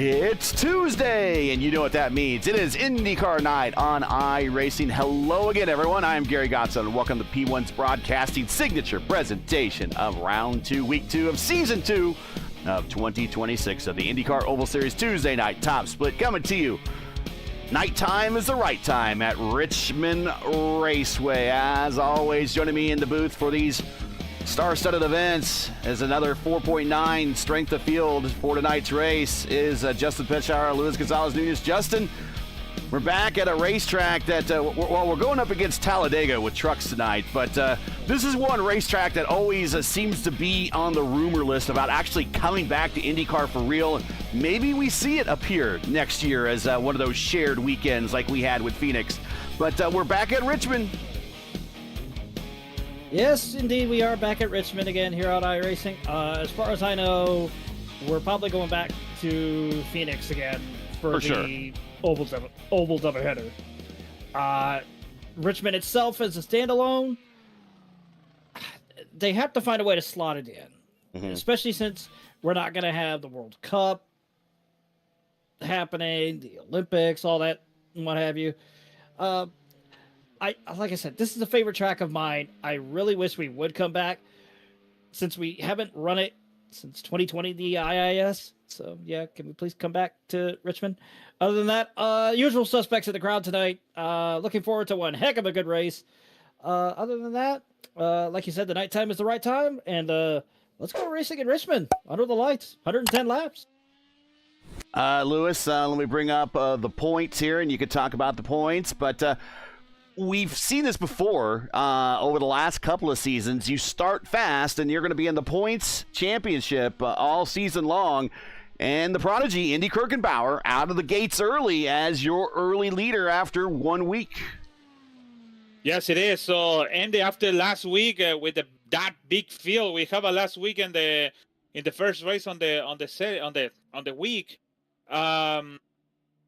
It's Tuesday, and you know what that means. It is IndyCar night on iRacing. Hello again, everyone. I am Gary Gotson, and welcome to P1's broadcasting signature presentation of Round 2, Week 2 of Season 2 of 2026 of the IndyCar Oval Series Tuesday night top split coming to you. Nighttime is the right time at Richmond Raceway. As always, joining me in the booth for these star-studded events is another 4.9 strength of field for tonight's race is Justin Petschauer, Luis Gonzalez Nunez. Justin, we're back at a racetrack that, we're going up against Talladega with trucks tonight, but this is one racetrack that always seems to be on the rumor list about actually coming back to IndyCar for real. And maybe we see it appear next year as one of those shared weekends like we had with Phoenix. But we're back at Richmond. Yes, indeed, we are back at Richmond again here on iRacing. As far as I know, we're probably going back to Phoenix again for the sure. Oval doubleheader. Richmond itself as a standalone, they have to find a way to slot it in, especially since we're not going to have the World Cup happening, the Olympics, all that, and what have you. Like I said, this is a favorite track of mine. I really wish we would come back since we haven't run it since 2020, the IIS. So, yeah, can we please come back to Richmond? Other than that, usual suspects in the crowd tonight. Looking forward to one heck of a good race. Other than that, like you said, the nighttime is the right time. And let's go racing in Richmond under the lights. 110 laps. Luis, let me bring up the points here, and you could talk about the points. But we've seen this before over the last couple of seasons. You start fast, and you're going to be in the points championship all season long. And the prodigy, Indy Kirkenbauer, out of the gates early as your early leader after 1 week. Yes, it is. So, Andy, after last week with that big field we have a last week in the first race on the week,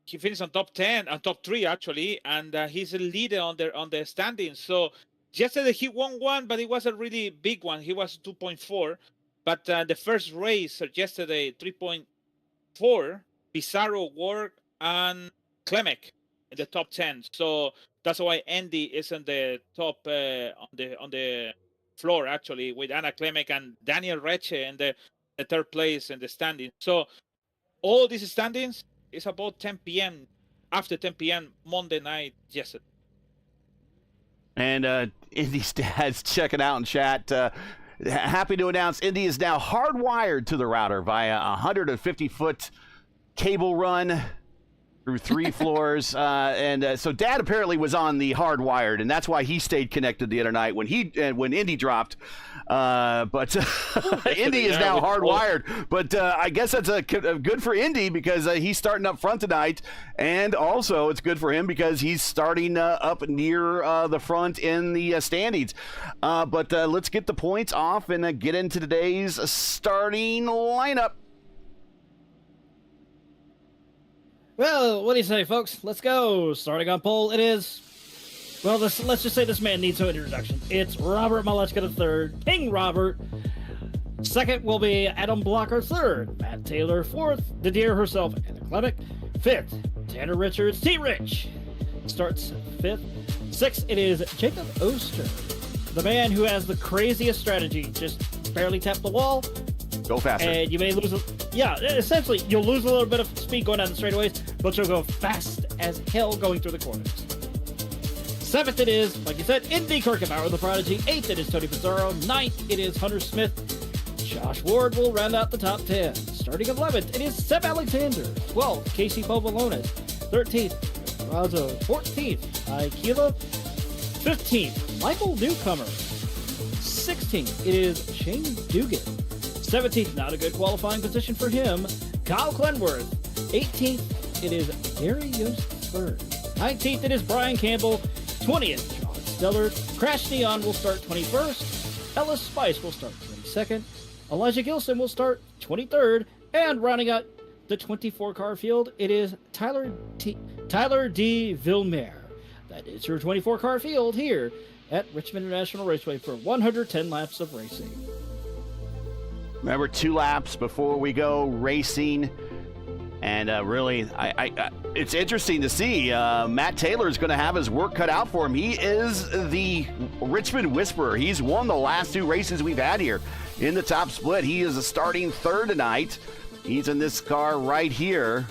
he finished on top 10, on top 3 actually, and he's a leader on the standings. So yesterday he won one, but it was a really big one. He was 2.4, but the first race yesterday 3.4. Pizarro, Ward, and Klemek in the top 10. So that's why Andy is in the top on the floor actually with Anna Klemek and Daniel Reche in the third place in the standings. So all these standings is about 10 p.m. after 10 p.m. Monday night yesterday. And Indy's dad's checking out in chat. Happy to announce Indy is now hardwired to the router via a 150-foot cable run through 3 floors. So Dad apparently was on the hardwired, and that's why he stayed connected the other night when Indy dropped. But Indy is now hardwired. But I guess that's good for Indy because he's starting up front tonight. And also it's good for him because he's starting up near the front in the standings. But let's get the points off and get into today's starting lineup. Well, what do you say, folks? Let's go. Starting on pole, it is... Well, let's just say this man needs no introduction. It's Robert Malechka III, King Robert. Second will be Adam Blocker third, Matt Taylor fourth, the deer herself, Anna Klemek. Fifth, Tanner Richards, T-Rich starts fifth. Sixth, it is Jacob Oster, the man who has the craziest strategy. Just barely tap the wall. Go faster. And you may lose essentially, you'll lose a little bit of speed going down the straightaways, but you'll go fast as hell going through the corners. Seventh it is, like you said, Indy Kirkenbauer, the prodigy. Eighth it is Tony Pizarro. Ninth it is Hunter Smith. Josh Ward will round out the top 10. Starting 11th, it is Seb Alexander. 12th, Casey Povolones. 13th, Razo. 14th, Aikila. 15th, Michael Newcomer. 16th, it is Shane Dugan. 17th, not a good qualifying position for him, Kyle Clenworth. 18th, it is Gary Yost third. 19th, it is Brian Campbell. 20th, John Stellard. Crash Neon will start 21st. Ellis Spice will start 22nd. Elijah Gilson will start 23rd. And rounding out the 24-car field, it is Tyler D. Villemere. That is your 24-car field here at Richmond International Raceway for 110 laps of racing. Remember, 2 laps before we go racing. And really, it's interesting to see. Matt Taylor is going to have his work cut out for him. He is the Richmond Whisperer. He's won the last 2 races we've had here in the top split. He is a starting third tonight. He's in this car right here.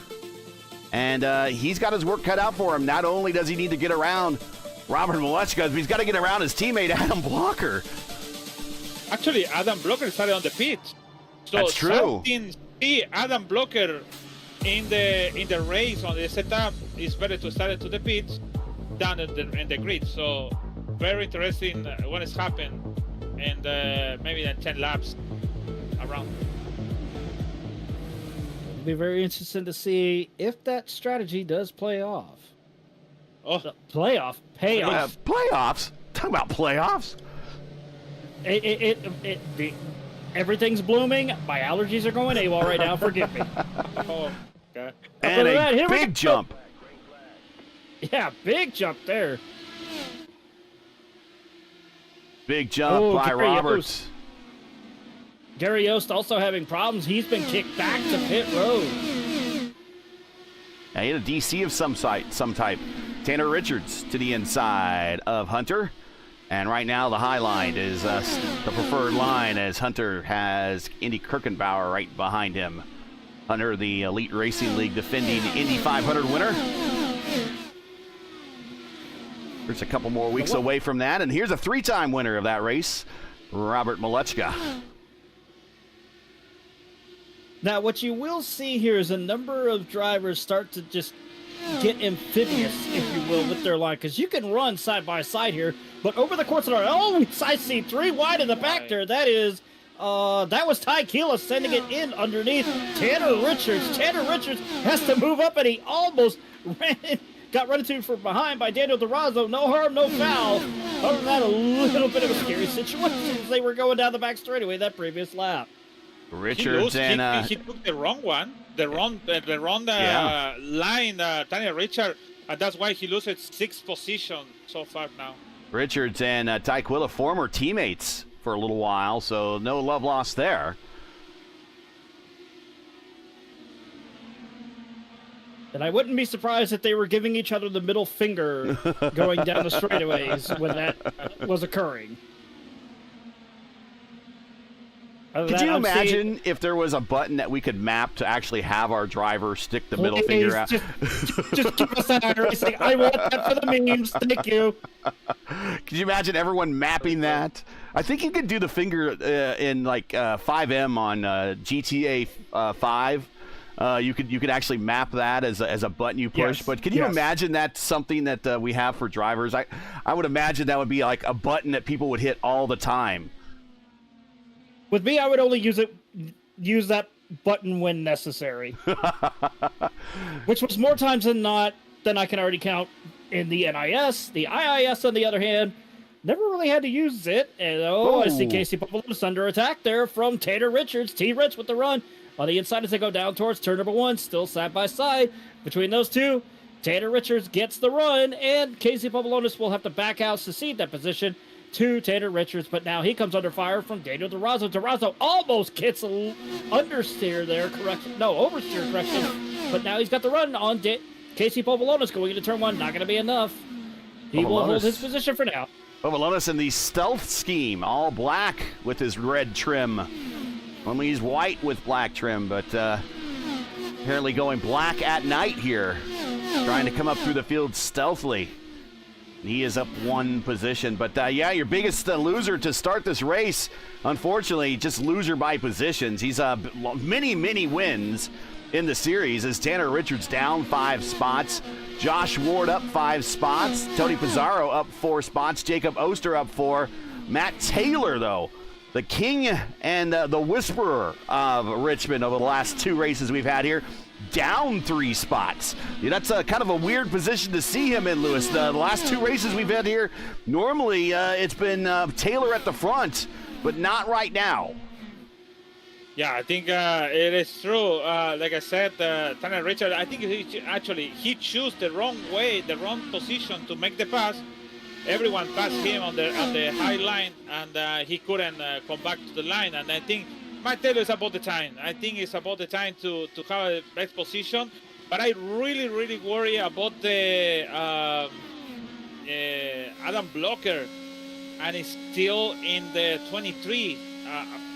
And he's got his work cut out for him. Not only does he need to get around Robert Malechka, but he's got to get around his teammate Adam Blocker. Actually, Adam Blocker started on the pit. So that's true. See Adam Blocker in the race on the setup, it's better to start it to the pits than in the grid. So very interesting what has happened, and maybe then 10 laps around. It'll be very interesting to see if that strategy does play off. Oh, the payoff. Playoffs? Talk about playoffs. Everything's blooming. My allergies are going AWOL right now. Forgive me. oh, okay. And a big jump. Yeah, big jump there. Big jump by Gary Roberts. Yost. Gary Yost also having problems. He's been kicked back to pit road. He had a DC of some type. Tanner Richards to the inside of Hunter. And right now the high line is the preferred line, as Hunter has Indy Kirkenbauer right behind him. Hunter, the Elite Racing League defending Indy 500 winner. There's a couple more weeks away from that, and here's a 3-time winner of that race, Robert Malechka. Now, what you will see here is a number of drivers start to just get amphibious, if you will, with their line, because you can run side by side here, but over the course of the I see 3 wide in the back there. That was Ty Keeler sending it in underneath Tanner Richards. Tanner Richards has to move up, and he almost got run into from behind by Daniel Durazo. No harm, no foul. Other than that, a little bit of a scary situation as they were going down the back straightaway that previous lap. Richards he took the wrong one, the wrong line, Tanner Richard, and that's why he loses 6th position so far now. Richards and Ty Quilla, former teammates for a little while, so no love lost there. And I wouldn't be surprised if they were giving each other the middle finger going down the straightaways when that was occurring. Could you imagine if there was a button that we could map to actually have our driver stick the middle finger out? Just give us that iRacing. I want that for the memes. Thank you. Could you imagine everyone mapping that? I think you could do the finger in like 5M on GTA 5. You could actually map that as a button you push. Yes, but can you imagine that's something that we have for drivers? I would imagine that would be like a button that people would hit all the time. With me, I would only use that button when necessary. Which was more times than not than I can already count in the NIS. The IIS, on the other hand, never really had to use it. And I see Casey Popoulos under attack there from Tanner Richards. T-Rich with the run on the inside as they go down towards turn number 1. Still side by side between those two. Tanner Richards gets the run, and Casey Popoulos will have to back out to cede that position to Tanner Richards, but now he comes under fire from Daniel Durazo. Durazo almost gets an understeer there, oversteer correction, but now he's got the run on Casey Popoulos going into turn 1. Not going to be enough. He will hold his position for now. Popoulos in the stealth scheme, all black with his red trim. Only he's white with black trim, but apparently going black at night here, trying to come up through the field stealthily. He is up 1 position, but your biggest loser to start this race, unfortunately, just loser by positions. He's many wins in the series as Tanner Richards down 5 spots, Josh Ward up 5 spots, Tony Pizarro up 4 spots, Jacob Oster up 4. Matt Taylor, though, the king and the whisperer of Richmond over the last 2 races we've had here, down 3 spots. That's kind of a weird position to see him in, Lewis. The last 2 races we've had here, normally it's been Taylor at the front, but not right now. Yeah, I think it is true. Like I said, Tanner Richard, I think he chose the wrong way, the wrong position to make the pass. Everyone passed him on the high line, and he couldn't come back to the line. And I think Matt Taylor is about the time. I think it's about the time to have a best position. But I really worry about the Adam Blocker, and it's still in the 23.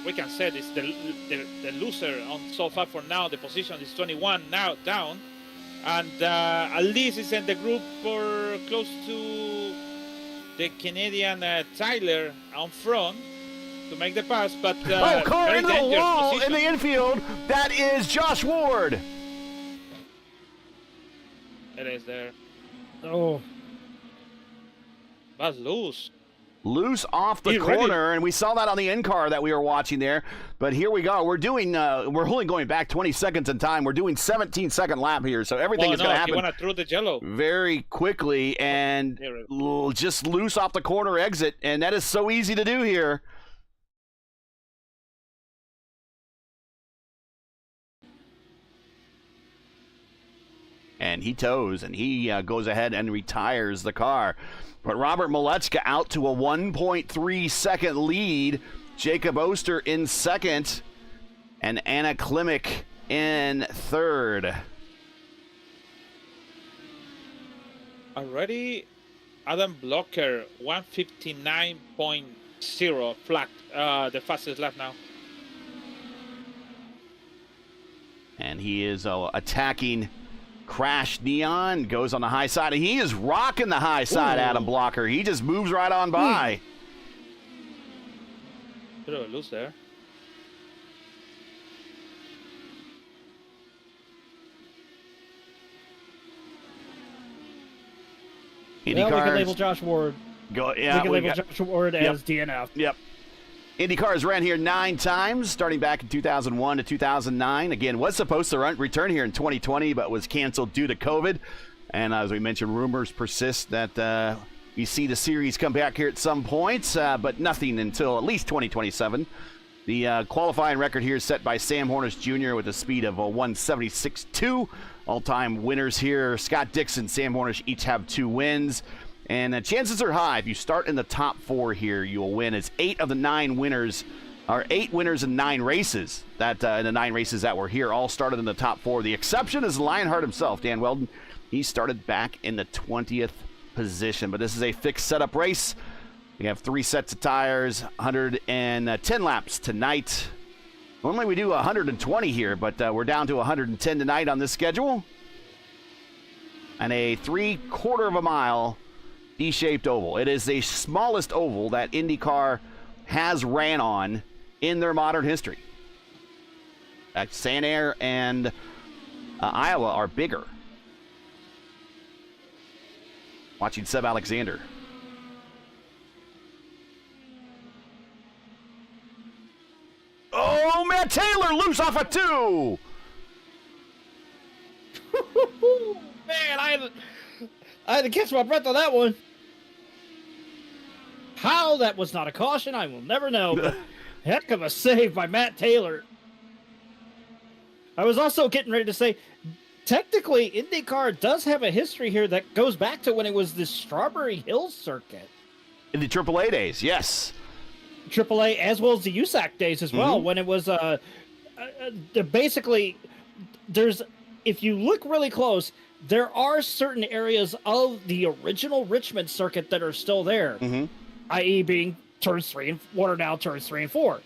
We can say it's the loser on SOF for now. The position is 21 now down, and at least it's in the group for close to the Canadian Tyler on front to make the pass. But car very into the dangerous wall position. in the infield. That is Josh Ward. It is there. Oh, But loose. Loose off the He corner, and we saw that on the end car that we were watching there. But here we go. We're doing. We're only going back 20 seconds in time. We're doing 17-second lap here, so everything is going to happen. You want to throw the jello. Very quickly, and just loose off the corner exit, and that is so easy to do here. And he tows, and he goes ahead and retires the car. But Robert Malechka out to a 1.3-second lead. Jacob Oster in second, and Anna Klimek in third. Already, Adam Blocker, 159.0 flat, the fastest lap now. And he is attacking Crash Neon, goes on the high side, and he is rocking the high side. Ooh. Adam Blocker. He just moves right on by. Bit of a loose there. Well, we can label Josh Ward. We can label Josh Ward as DNF. Yep. IndyCars ran here 9 times, starting back in 2001 to 2009. Again, was supposed to return here in 2020, but was canceled due to COVID. And as we mentioned, rumors persist that we see the series come back here at some point, but nothing until at least 2027. The qualifying record here is set by Sam Hornish Jr. with a speed of 176.2. All-time winners here, Scott Dixon, Sam Hornish each have 2 wins. And chances are high, if you start in the top 4 here, you will win. It's 8 of the 9 winners, or 8 winners in 9 races. That in the 9 races that were here, all started in the top 4. The exception is Lionheart himself, Dan Weldon. He started back in the 20th position. But this is a fixed setup race. We have 3 sets of tires, 110 laps tonight. Normally we do 120 here, but we're down to 110 tonight on this schedule. And a 3/4 of a mile D-shaped oval. It is the smallest oval that IndyCar has ran on in their modern history. Sand Air and Iowa are bigger. Watching Seb Alexander. Oh, Matt Taylor loose off a 2. Man, I had to catch my breath on that one. How that was not a caution, I will never know. But heck of a save by Matt Taylor. I was also getting ready to say, technically, IndyCar does have a history here that goes back to when it was the Strawberry Hills circuit. In the AAA days, yes. AAA as well as the USAC days as well, when it was basically, if you look really close, there are certain areas of the original Richmond circuit that are still there, i.e. being turns 3 and what are now turns 3 and 4.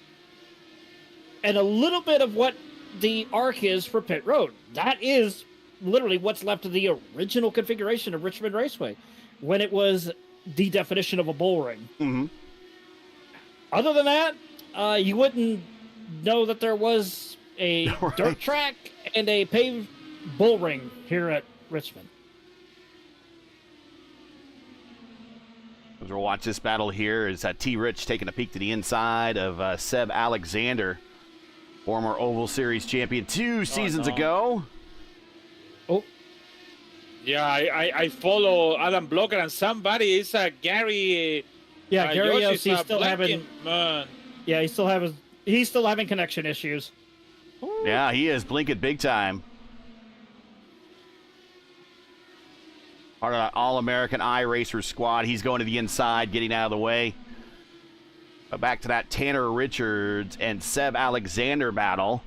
And a little bit of what the arc is for Pit Road. That is literally what's left of the original configuration of Richmond Raceway when it was the definition of a bull ring. Other than that, you wouldn't know that there was a dirt track and a paved bull ring here at Richmond. As we'll watch this battle here, is T. Rich taking a peek to the inside of Seb Alexander, former Oval Series champion 2 seasons ago. Oh. Yeah, I follow Adam Blocker and somebody is Gary. Yeah, Gary Yosh he's still having. Man. Yeah, he's still having connection issues. Ooh. Yeah, he is blinking big time. Part of that All-American iRacer squad. He's going to the inside, getting out of the way. Back to that Tanner Richards and Seb Alexander battle.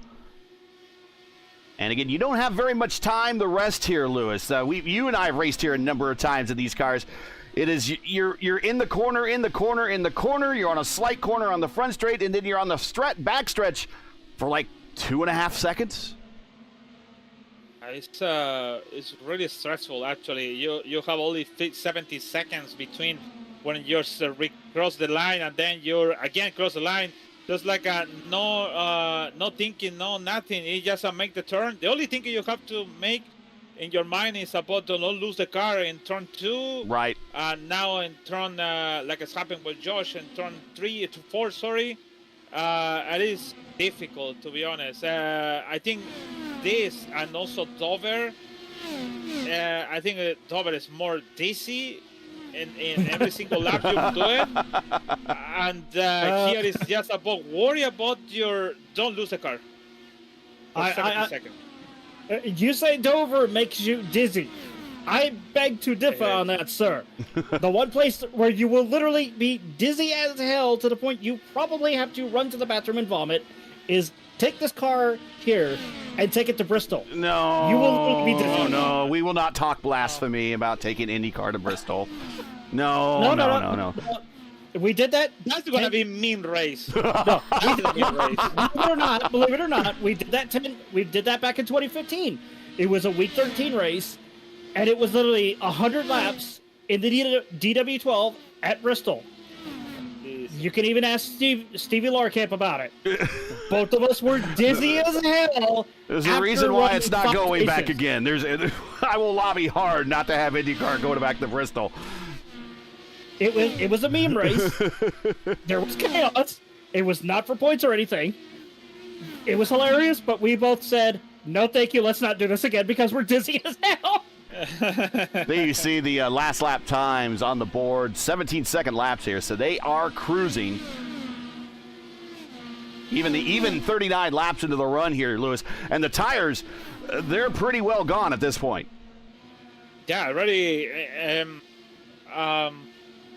And again, you don't have very much time to rest here, Lewis. You and I have raced here a number of times in these cars. It is you're in the corner. You're on a slight corner on the front straight, and then you're on the back stretch for like 2.5 seconds. It's really stressful, actually. You have only 70 seconds between when you cross the line and then you're again cross the line. Just like no thinking, no nothing. You just make the turn. The only thing you have to make in your mind is about to not lose the car in turn 2. Right. Now in turn, like it's happened with Josh, in turn 3 to 4, sorry. It is difficult, to be honest. I think this and also Dover. I think Dover is more dizzy in every single lap you do it. And here is just about worry about don't lose the car. For 70 seconds. You say Dover makes you dizzy. I beg to differ on that, sir. The one place where you will literally be dizzy as hell to the point you probably have to run to the bathroom and vomit is take this car here and take it to Bristol. No. You will be dizzy. No. We will not talk blasphemy about taking IndyCar to Bristol. No. We did that. That's going to be a mean race. No, believe it or not, we did that. We did that back in 2015. It was a week 13 race, and it was literally 100 laps in the DW12 at Bristol. You can even ask Stevie Larkamp about it. Both of us were dizzy as hell. There's a reason why it's not going back again. I will lobby hard not to have IndyCar going back to Bristol. It was a meme race. There was chaos. It was not for points or anything. It was hilarious, but we both said, no thank you, let's not do this again because we're dizzy as hell. There you see the last lap times on the board. 17-second laps here, so they are cruising. Even 39 laps into the run here, Lewis. And the tires, they're pretty well gone at this point. Yeah, already.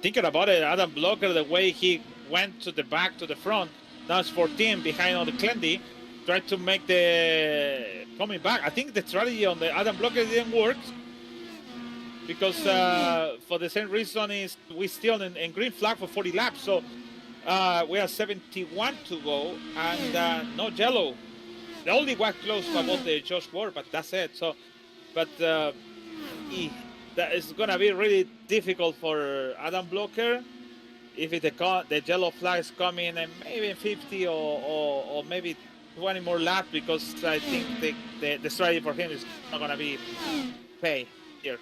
Thinking about it, Adam Blocker, the way he went to the back to the front, now it's 14 behind on the Clendy, tried to make the coming back. I think the strategy on the Adam Blocker didn't work because for the same reason is we still in green flag for 40 laps. So we have 71 to go and no yellow. The only one close about the Josh Ward, but that's it. So, but that is going to be really difficult for Adam Blocker if the yellow flag is coming and maybe 50 or maybe 20 more laps, because I think the strategy for him is not going to be pay here.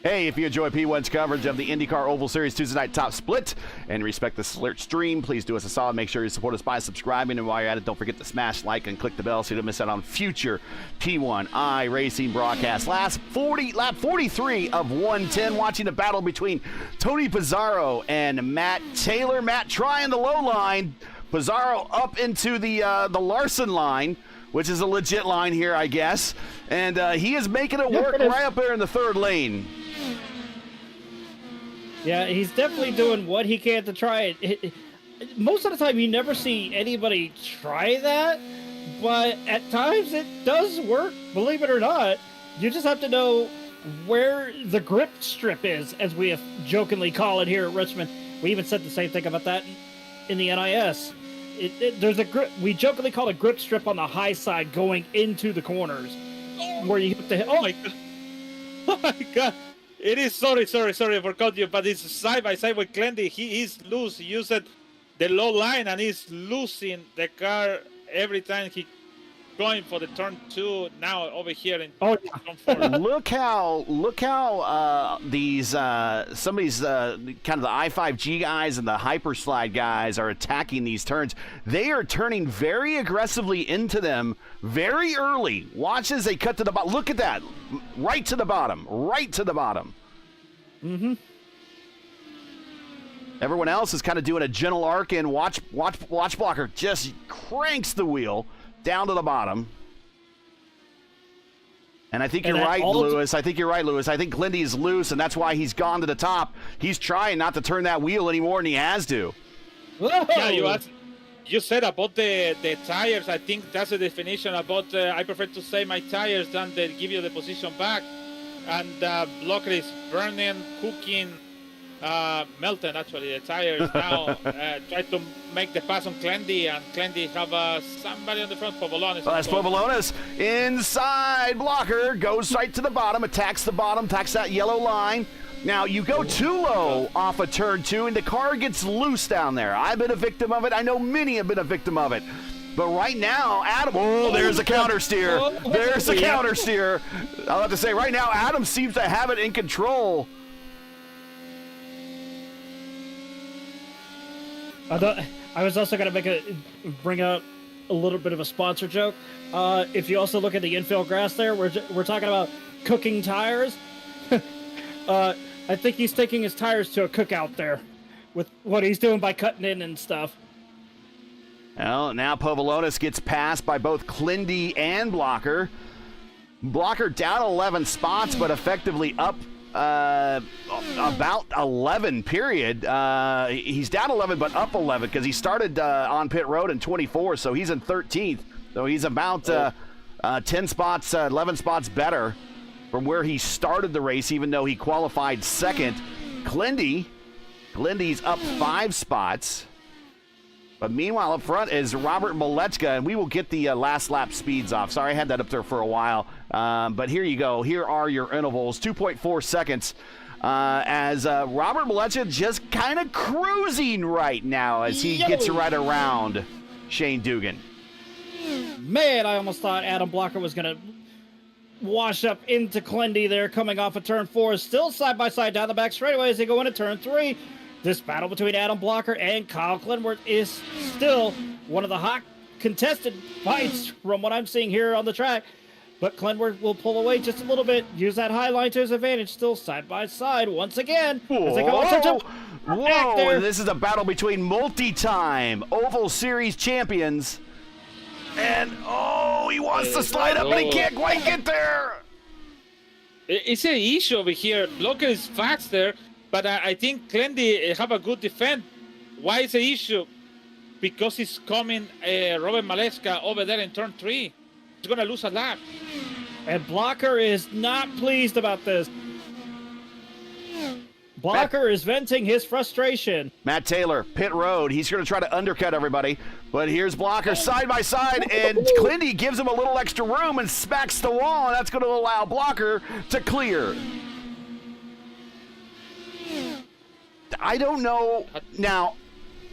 Hey, if you enjoy P1's coverage of the IndyCar Oval Series Tuesday Night Top Split and respect the Slurt stream, please do us a solid. Make sure you support us by subscribing. And while you're at it, don't forget to smash like and click the bell so you don't miss out on future P1 iRacing broadcasts. Lap 43 of 110, watching the battle between Tony Pizarro and Matt Taylor. Matt trying the low line. Pizarro up into the Larson line, which is a legit line here, I guess. And he is making it work right up there in the third lane. Yeah, he's definitely doing what he can to try it. Most of the time, you never see anybody try that, but at times it does work, believe it or not. You just have to know where the grip strip is, as we jokingly call it here at Richmond. We even said the same thing about that in the NIS. There's a grip. We jokingly call it a grip strip on the high side going into the corners, where you have to hit. Oh my god! Oh my god! It is sorry, I forgot you, but it's side by side with Clendy. He is loose. He used the low line and he's losing the car every time he going for the turn 2 now over here in turn 4. Look how these some of these kind of the I5G guys and the Hyperslide guys are attacking these turns. They are turning very aggressively into them very early. Watch as they cut to the bottom. Look at that. Right to the bottom. Mm-hmm. Everyone else is kind of doing a gentle arc in. Watch Blocker just cranks the wheel down to the bottom. And I think you're right, Lewis. I think Clendy is loose, and that's why he's gone to the top. He's trying not to turn that wheel anymore, and he has to. Whoa! Yeah, you said about the tires. I think that's the definition about. I prefer to say my tires than they give you the position back. And blocker is burning, cooking, melting. Actually, the tires now. Try to make the pass on Clendy, and Clendy have somebody on the front. Povolonis. Well, that's Povolonis inside. Blocker goes right to the bottom, attacks that yellow line. Now, you go too low off of turn 2, and the car gets loose down there. I've been a victim of it. I know many have been a victim of it. But right now, Adam, there's a counter steer. There's a counter steer. I'll have to say, right now, Adam seems to have it in control. I was also going to bring out a little bit of a sponsor joke. If you also look at the infield grass there, we're talking about cooking tires. I think he's taking his tires to a cookout there with what he's doing by cutting in and stuff. Well, now Povolonis gets passed by both Clendy and Blocker. Blocker down 11 spots, but effectively up about 11, period. He's down 11, but up 11 because he started on pit road in 24, so he's in 13th. So he's about 10 spots, 11 spots better from where he started the race, even though he qualified second. Clendy's up 5 spots. But meanwhile, up front is Robert Malechka, and we will get the last lap speeds off. Sorry, I had that up there for a while. But here you go. Here are your intervals, 2.4 seconds. As Robert Malechka just kind of cruising right now as he gets right around Shane Dugan. Man, I almost thought Adam Blocker was going to wash up into Clendy there, coming off of turn 4. Still side by side down the back straightaway as they go into turn 3. This battle between Adam Blocker and Kyle Glenworth is still one of the hot contested fights from what I'm seeing here on the track. But Glenworth will pull away just a little bit, use that high line to his advantage, still side by side once again. As they go Whoa! And this is a battle between multi-time Oval Series champions. And, he wants to slide up, but he can't quite get there. It's an issue over here. Blocker is faster, but I think Clendy have a good defense. Why is the issue? Because he's coming Robert Malechka over there in turn 3. He's going to lose a lap. And Blocker is not pleased about this. Blocker is venting his frustration. Matt Taylor, pit road. He's going to try to undercut everybody. But here's Blocker side by side, and Clendy gives him a little extra room and smacks the wall, and that's going to allow Blocker to clear. I don't know. Now,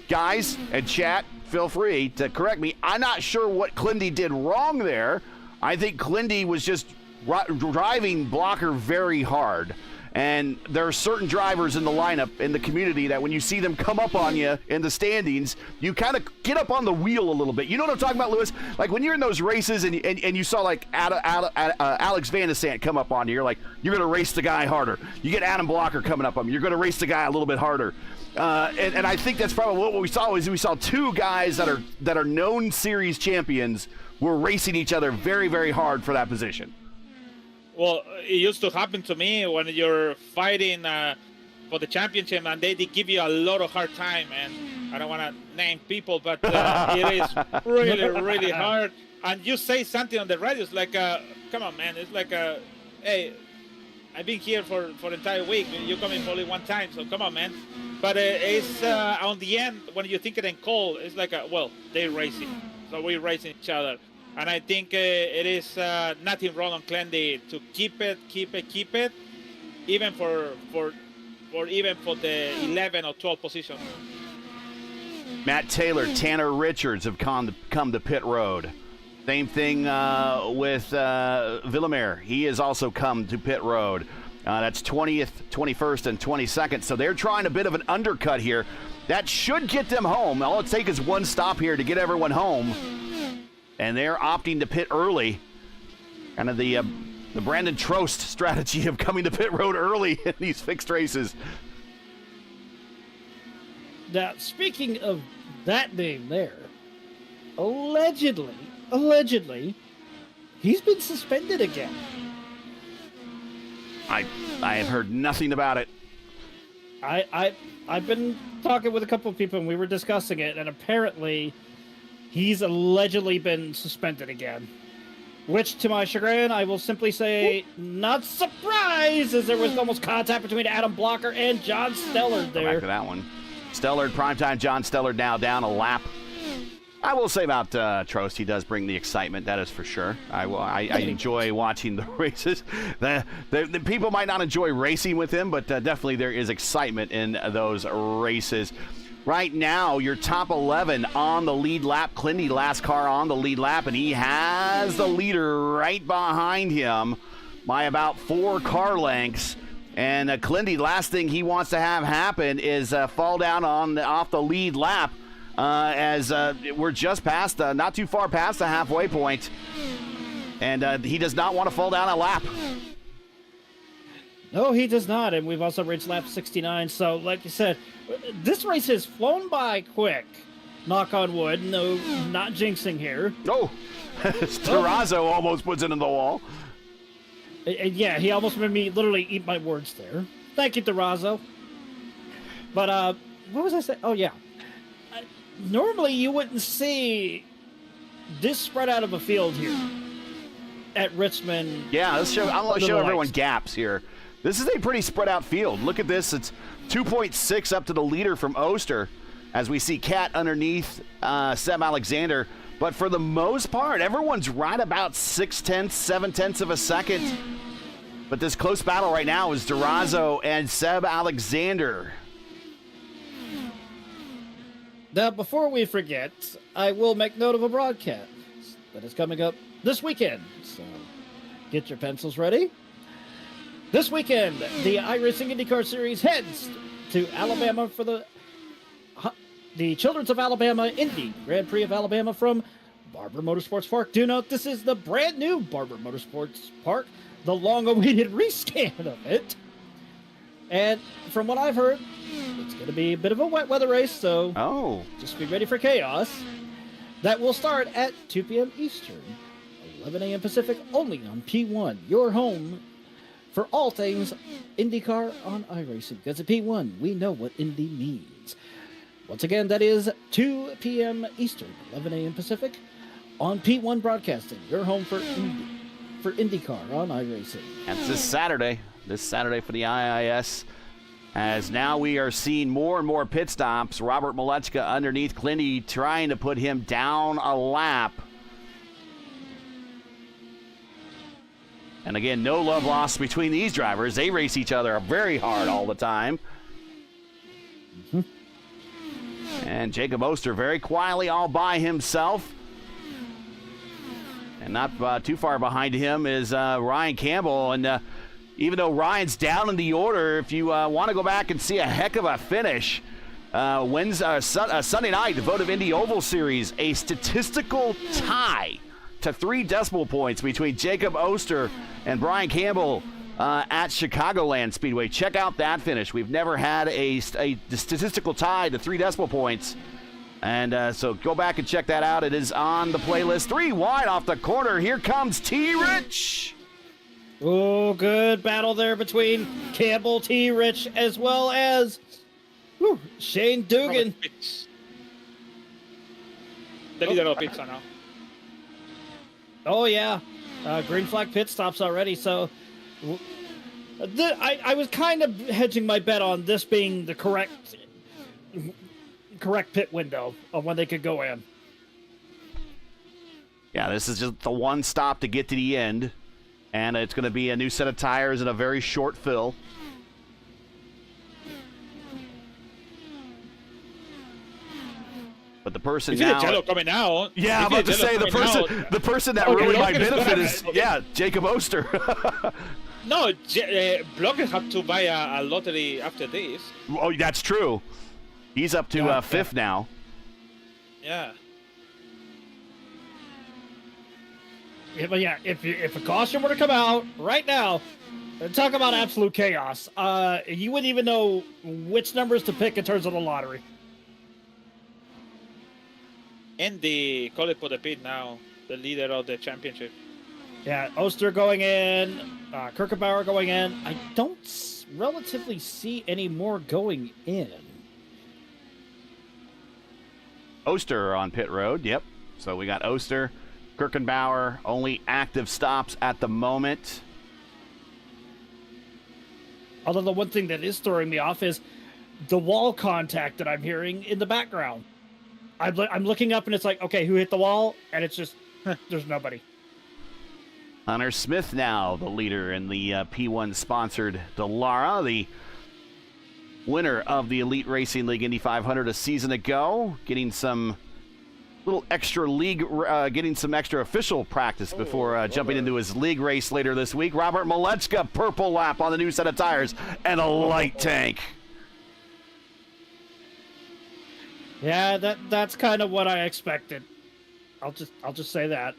guys and chat, feel free to correct me. I'm not sure what Clendy did wrong there. I think Clendy was just driving Blocker very hard. And there are certain drivers in the lineup, in the community, that when you see them come up on you in the standings, you kind of get up on the wheel a little bit. You know what I'm talking about, Lewis? Like when you're in those races and you saw like Alex Van de Sant come up on you, you're like, you're going to race the guy harder. You get Adam Blocker coming up on you, you're going to race the guy a little bit harder. And I think that's probably what we saw. Is we saw two guys that are known series champions were racing each other very, very hard for that position. Well, it used to happen to me when you're fighting for the championship, and they give you a lot of hard time. And I don't want to name people, but it is really, really hard. And you say something on the radio, it's like, come on, man. It's like, hey, I've been here for the entire week. You come in only one time, so come on, man. But it's on the end, when you think it in cold, it's like, well, they're racing. So we're racing each other. And I think it is nothing wrong on Clendy to keep it, even for the 11 or 12 position. Matt Taylor, Tanner Richards have come to pit road. Same thing with Villemere. He has also come to pit road. That's 20th, 21st, and 22nd. So they're trying a bit of an undercut here. That should get them home. All it takes is one stop here to get everyone home. And they're opting to pit early. Kind of the Brandon Trost strategy of coming to pit road early in these fixed races. Now, speaking of that name there, allegedly, he's been suspended again. I have heard nothing about it. I've been talking with a couple of people, and we were discussing it, and apparently he's allegedly been suspended again. Which, to my chagrin, I will simply say, not surprised, as there was almost contact between Adam Blocker and John Stellard there. Go back to that one. Stellard, primetime John Stellard now down a lap. I will say about Trost, he does bring the excitement, that is for sure. I enjoy watching the races. The people might not enjoy racing with him, but definitely there is excitement in those races. Right now, your top 11 on the lead lap. Clindy, last car on the lead lap, and he has the leader right behind him by about 4 car lengths. And Clindy, last thing he wants to have happen is fall down off the lead lap as we're just past, not too far past the halfway point. And he does not want to fall down a lap. No, he does not, and we've also reached lap 69, so like you said, this race has flown by quick. Knock on wood, no, not jinxing here. Oh, Terrazzo almost puts it in the wall. Yeah, he almost made me literally eat my words there. Thank you, Terrazzo. But, what was I saying? Oh, yeah. Normally, you wouldn't see this spread out of a field here at Richmond. Yeah, I'm going to show everyone gaps here. This is a pretty spread out field. Look at this. It's 2.6 up to the leader from Oster as we see Cat underneath Seb Alexander. But for the most part, everyone's right about 6/10, 7/10 of a second. But this close battle right now is Terrazzo and Seb Alexander. Now, before we forget, I will make note of a broadcast that is coming up this weekend. So get your pencils ready. This weekend, the iRacing IndyCar Series heads to Alabama for the Children's of Alabama Indy Grand Prix of Alabama from Barber Motorsports Park. Do note, this is the brand new Barber Motorsports Park, the long-awaited rescan of it. And from what I've heard, it's going to be a bit of a wet weather race, so just be ready for chaos. That will start at 2 p.m. Eastern, 11 a.m. Pacific, only on P1, your home for all things IndyCar on iRacing. Because at P1, we know what Indy means. Once again, that is 2 p.m. Eastern, 11 a.m. Pacific, on P1 Broadcasting, your home for IndyCar on iRacing. That's this Saturday for the IIS. As now we are seeing more and more pit stops. Robert Malechka underneath Clindy trying to put him down a lap. And again, no love lost between these drivers. They race each other very hard all the time. And Jacob Oster very quietly all by himself. And not too far behind him is Ryan Campbell. And even though Ryan's down in the order, if you want to go back and see a heck of a finish, Sunday night, the Vote of Indy Oval Series, a statistical tie to 3 decimal points between Jacob Oster and Brian Campbell at Chicagoland Speedway. Check out that finish. We've never had a statistical tie to 3 decimal points. And so go back and check that out. It is on the playlist. 3 wide off the corner. Here comes T-Rich. Oh, good battle there between Campbell, T-Rich, as well as Shane Dugan. The leader of pits now. Oh, yeah. Green flag pit stops already. So I was kind of hedging my bet on this being the correct pit window of when they could go in. Yeah, this is just the one stop to get to the end. And it's going to be a new set of tires and a very short fill. But the person now... Jello coming out. Yeah, I'm about to say, the person that really might benefit is, Jacob Oster. No, Blocker had to buy a lottery after this. Oh, that's true. He's up to 5th now. Yeah. Yeah, but yeah, if a caution were to come out right now, talk about absolute chaos. You wouldn't even know which numbers to pick in terms of the lottery. Indy call it for the pit now, the leader of the championship. Yeah, Oster going in, Kirkenbauer going in. relatively see any more going in. Oster on pit road. Yep. So we got Oster, Kirkenbauer, only active stops at the moment. Although the one thing that is throwing me off is the wall contact that I'm hearing in the background. I'm looking up and it's like, okay, who hit the wall? And it's just, there's nobody. Hunter Smith now the leader in the P1 sponsored Dallara, the winner of the Elite Racing League Indy 500 a season ago, getting some little extra league, getting some extra official practice before jumping into his league race later this week. Robert Malechka, purple lap on the new set of tires and a light tank. Yeah, that's kind of what I expected. I'll just say that.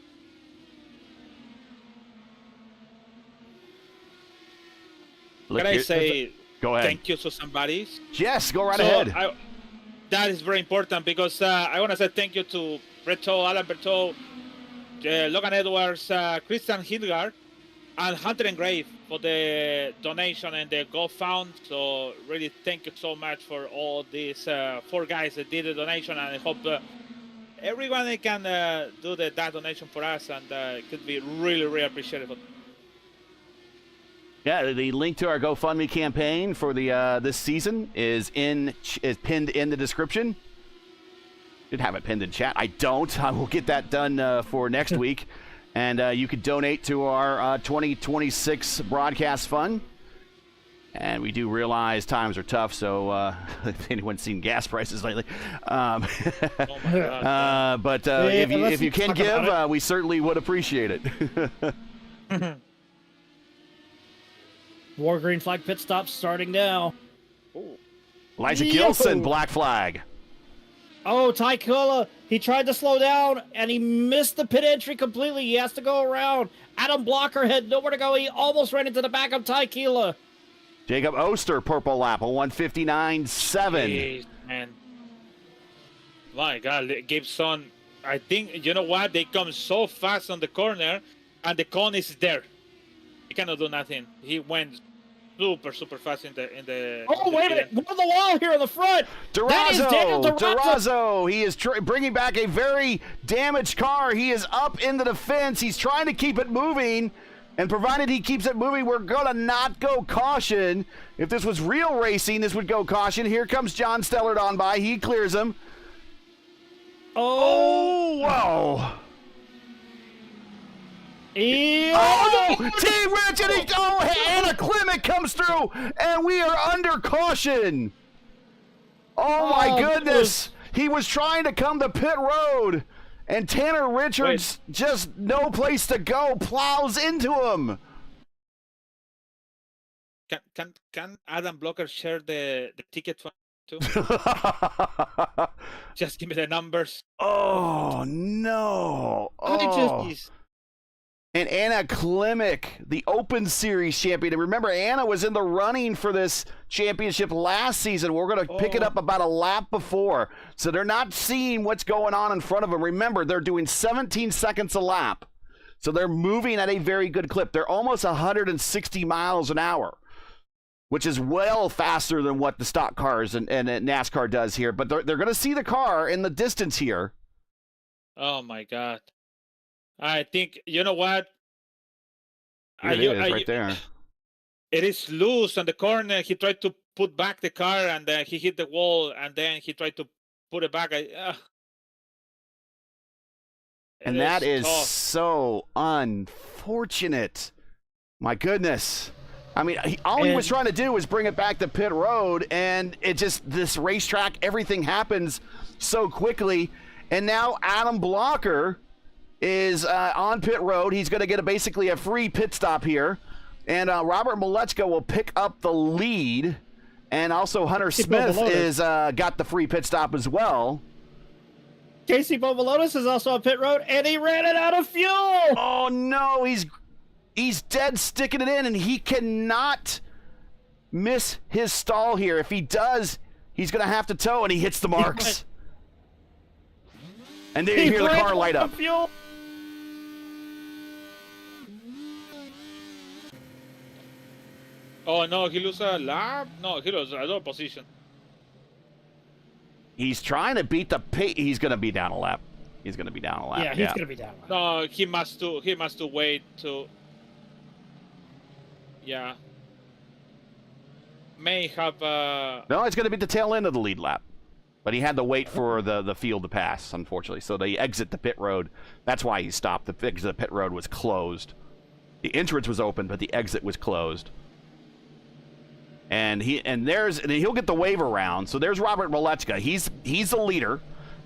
Can I say go ahead. Thank you to somebody? Yes, go right ahead. That is very important because I want to say thank you to Berto, Alan Berto, Logan Edwards, Christian Hildgaard, and Hunter Engrave for the donation and the GoFund. So really thank you so much for all these 4 guys that did the donation, and I hope everyone can do that donation for us, and it could be really, really appreciated. Yeah, the link to our GoFundMe campaign for the this season is pinned in the description. Did have it pinned in chat. I don't. I will get that done for next week. And you could donate to our 2026 broadcast fund. And we do realize times are tough, so if anyone's seen gas prices lately. Oh my God. But if you can give, we certainly would appreciate it. War green flag pit stop starting now. Elijah Gilson, black flag. Oh, Ty Kula, he tried to slow down, and he missed the pit entry completely. He has to go around. Adam Blocker had nowhere to go. He almost ran into the back of Ty Kula. Jacob Oster, purple lap, a 159.7. Jeez, man. My God, Gibson, I think, you know what? They come so fast on the corner, and the cone is there. He cannot do nothing. He went super fast in the. Oh, wait a minute! Go to the wall here on the front. That is Daniel Durazo. He is bringing back a very damaged car. He is up into the fence. He's trying to keep it moving, and provided he keeps it moving, we're gonna not go caution. If this was real racing, this would go caution. Here comes John Stellard on by. He clears him. Oh, whoa! Yeah. Oh no! Team Rich and Anna Clement comes through, and we are under caution. Oh my goodness! He was trying to come to pit road, and Tanner Richards just no place to go, plows into him. Can Adam Blocker share the ticket too? Just give me the numbers. Oh no! And Anna Klimek, the Open Series champion. And remember, Anna was in the running for this championship last season. We're going to pick it up about a lap before. So they're not seeing what's going on in front of them. Remember, they're doing 17 seconds a lap. So they're moving at a very good clip. They're almost 160 miles an hour, which is well faster than what the stock cars and NASCAR does here. But they're going to see the car in the distance here. Oh, my God. I think, you know what? It is right there. It is loose on the corner. He tried to put back the car, and then he hit the wall, and then he tried to put it back. And that is so unfortunate. My goodness. I mean, all he was trying to do was bring it back to pit road, and it just, this racetrack, everything happens so quickly. And now Adam Blocker is on pit road. He's going to get basically a free pit stop here. And Robert Malechka will pick up the lead. And also Hunter Smith is got the free pit stop as well. Casey Bovalonis is also on pit road, and he ran it out of fuel. Oh, no. He's dead sticking it in, and he cannot miss his stall here. If he does, he's going to have to tow, and he hits the marks. And then you hear the car light up. Fuel. Oh no, he lose a lap. No, he lost another position. He's trying to beat the pace. He's going to be down a lap. He's going to be down a lap. Yeah, he's gonna be down. No, he must to wait to. Yeah. May have. No, it's going to be the tail end of the lead lap. But he had to wait for the field to pass, unfortunately. So they exit the pit road. That's why he stopped. The exit of the pit road was closed. The entrance was open, but the exit was closed. And he'll get the wave around. So there's Robert Malechka. He's the leader.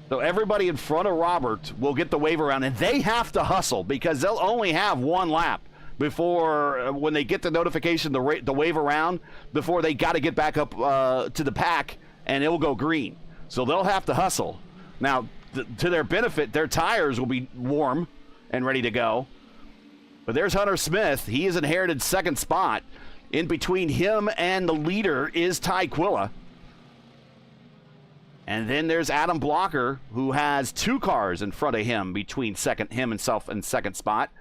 So everybody in front of Robert will get the wave around, and they have to hustle because they'll only have one lap before when they get the notification, the wave around, before they got to get back up to the pack, and it will go green. So they'll have to hustle. Now, to their benefit, their tires will be warm and ready to go. But there's Hunter Smith. He has inherited second spot. In between him and the leader is Ty Quilla. And then there's Adam Blocker, who has two cars in front of him between himself and second spot.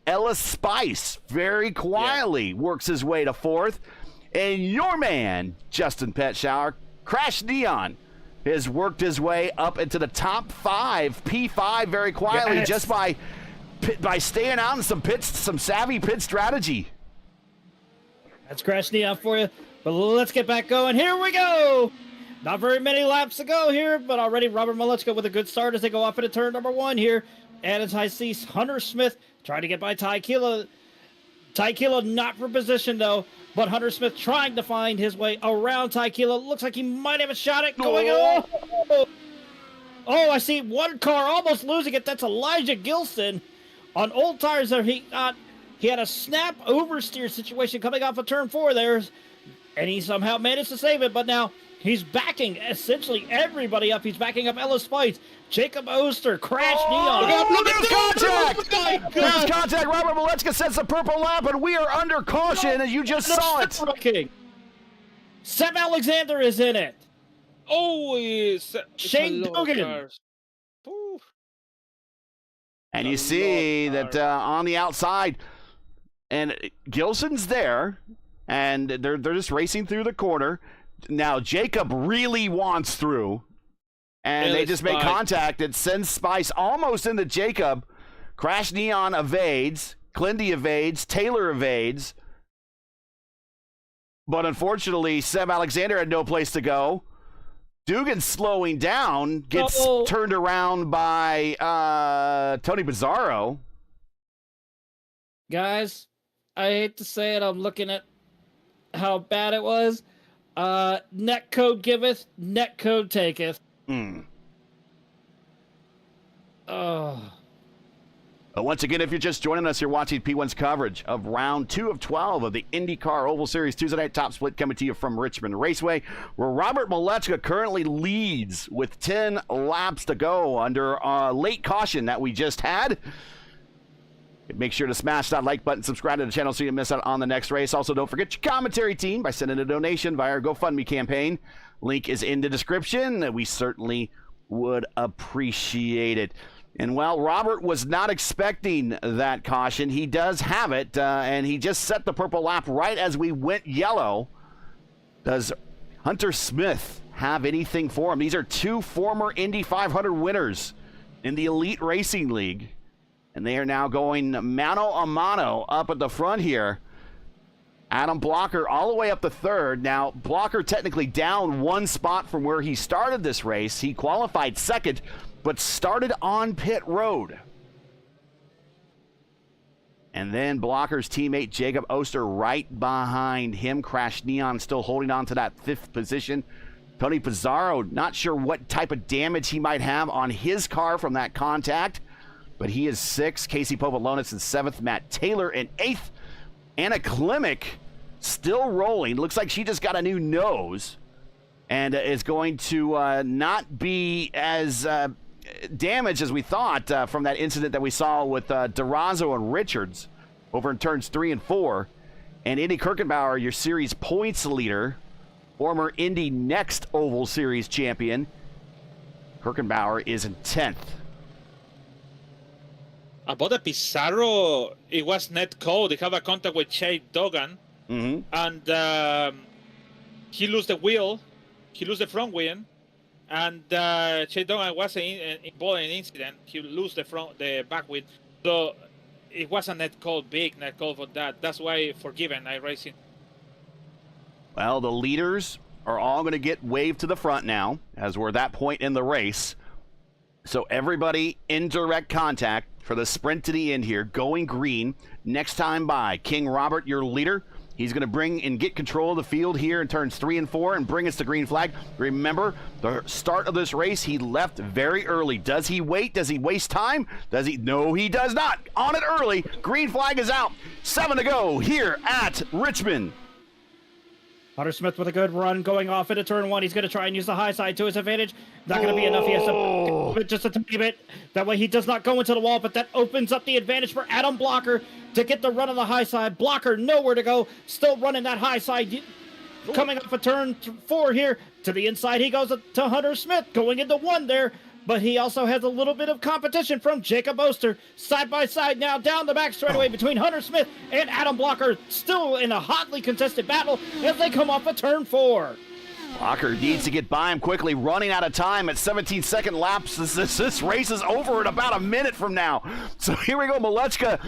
Ellis Spice very quietly works his way to fourth. And your man, Justin Petschauer, Crash Neon, has worked his way up into the top 5, P5 very quietly, just by staying out in some savvy pit strategy. That's Crash Neon for you. But let's get back going. Here we go. Not very many laps to go here, but already Robert Malechka with a good start as they go up into turn number 1 here. And as I see Hunter Smith trying to get by Ty Quilla. Ty Quilla not for position though, but Hunter Smith trying to find his way around Ty Quilla. Looks like he might have a shot at going. Oh, I see one car almost losing it. That's Elijah Gilson on old tires there. He had a snap oversteer situation coming off of turn 4 there, and he somehow managed to save it, but now he's backing essentially everybody up. He's backing up Ellis Spice, Jacob Oster, Crash Neon. There's contact! There's contact. Robert Malechka sets the purple lap, and we are under caution, as you just saw it. Seb Alexander is in it. Oh, it's Shane Dugan. And you see that on the outside, and Gilson's there, and they're just racing through the corner. Now Jacob really wants through, and they just make contact. It sends Spice almost into Jacob. Crash Neon evades, Clindy evades, Taylor evades, but unfortunately Seb Alexander had no place to go. Dugan slowing down, gets turned around by Tony Bizzarro. Guys, I hate to say it, I'm looking at how bad it was. Net code giveth, net code taketh. Oh. But once again, if you're just joining us, you're watching P1's coverage of round 2 of 12 of the IndyCar Oval Series Tuesday night top split, coming to you from Richmond Raceway, where Robert Malechka currently leads with 10 laps to go under late caution that we just had. Make sure to smash that like button, subscribe to the channel so you don't miss out on the next race. Also, don't forget your commentary team by sending a donation via our GoFundMe campaign. Link is in the description. We certainly would appreciate it. And while Robert was not expecting that caution, he does have it, and he just set the purple lap right as we went yellow. Does Hunter Smith have anything for him? These are two former Indy 500 winners in the Elite Racing League. And they are now going mano a mano up at the front here. Adam Blocker all the way up to third. Now, Blocker technically down one spot from where he started this race. He qualified second, but started on pit road. And then Blocker's teammate Jacob Oster right behind him. Crash Neon still holding on to that 5th position. Tony Bizzarro, not sure what type of damage he might have on his car from that contact, but he is 6th. Casey Povolonis in 7th. Matt Taylor in 8th. Anna Klimek still rolling. Looks like she just got a new nose and is going to not be as damaged as we thought from that incident that we saw with DeRozzo and Richards over in turns 3 and 4. And Indy Kirkenbauer, your series points leader, former Indy Next Oval Series champion. Kirkenbauer is in 10th. About the Pizarro, it was net code. They have a contact with Shane Duggan. and he lost the wheel, he lost the front wheel, and Chase Dogan was involved in an incident. He lost the back wheel, so it was a big net call for that. That's why forgiven iRacing. Well, the leaders are all going to get waved to the front now, as we're at that point in the race. So everybody in direct contact for the sprint to the end here, going green. Next time by, King Robert, your leader. He's going to bring and get control of the field here in turns 3 and 4 and bring us the green flag. Remember, the start of this race, he left very early. Does he wait? Does he waste time? Does he? No, he does not. On it early. Green flag is out. 7 to go here at Richmond. Hunter Smith with a good run going off into turn 1. He's going to try and use the high side to his advantage. Not going to be enough. He has to just a tiny bit. That way he does not go into the wall, but that opens up the advantage for Adam Blocker to get the run on the high side. Blocker nowhere to go. Still running that high side. Coming off of turn 4 here. To the inside he goes to Hunter Smith. Going into 1 there. But he also has a little bit of competition from Jacob Oster. Side by side now down the back straightaway between Hunter Smith and Adam Blocker. Still in a hotly contested battle as they come off of turn 4. Blocker needs to get by him quickly, running out of time at 17-second laps. This race is over in about a minute from now. So here we go, Malechka.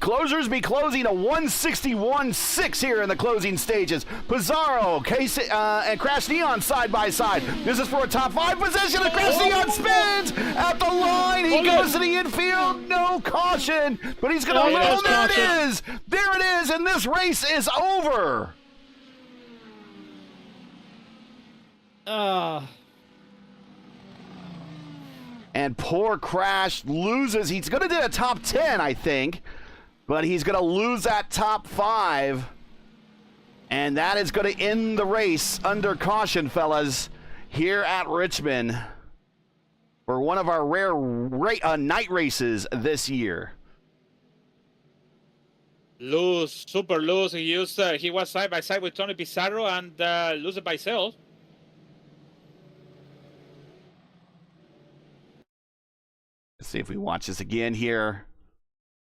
Closers be closing a 161.6 here in the closing stages. Pizarro, Casey, and Crash Neon side by side. This is for a top 5 position. And Crash Neon spins at the line. He goes to the infield. No caution, but he's going to win. There it is. There it is, and this race is over. And poor Crash loses. He's going to do a top 10, I think, but he's going to lose that top 5. And that is going to end the race under caution, fellas, here at Richmond for one of our rare night races this year. Super loose. He was side by side with Tony Pizarro and lose it by himself. Let's see if we watch this again here.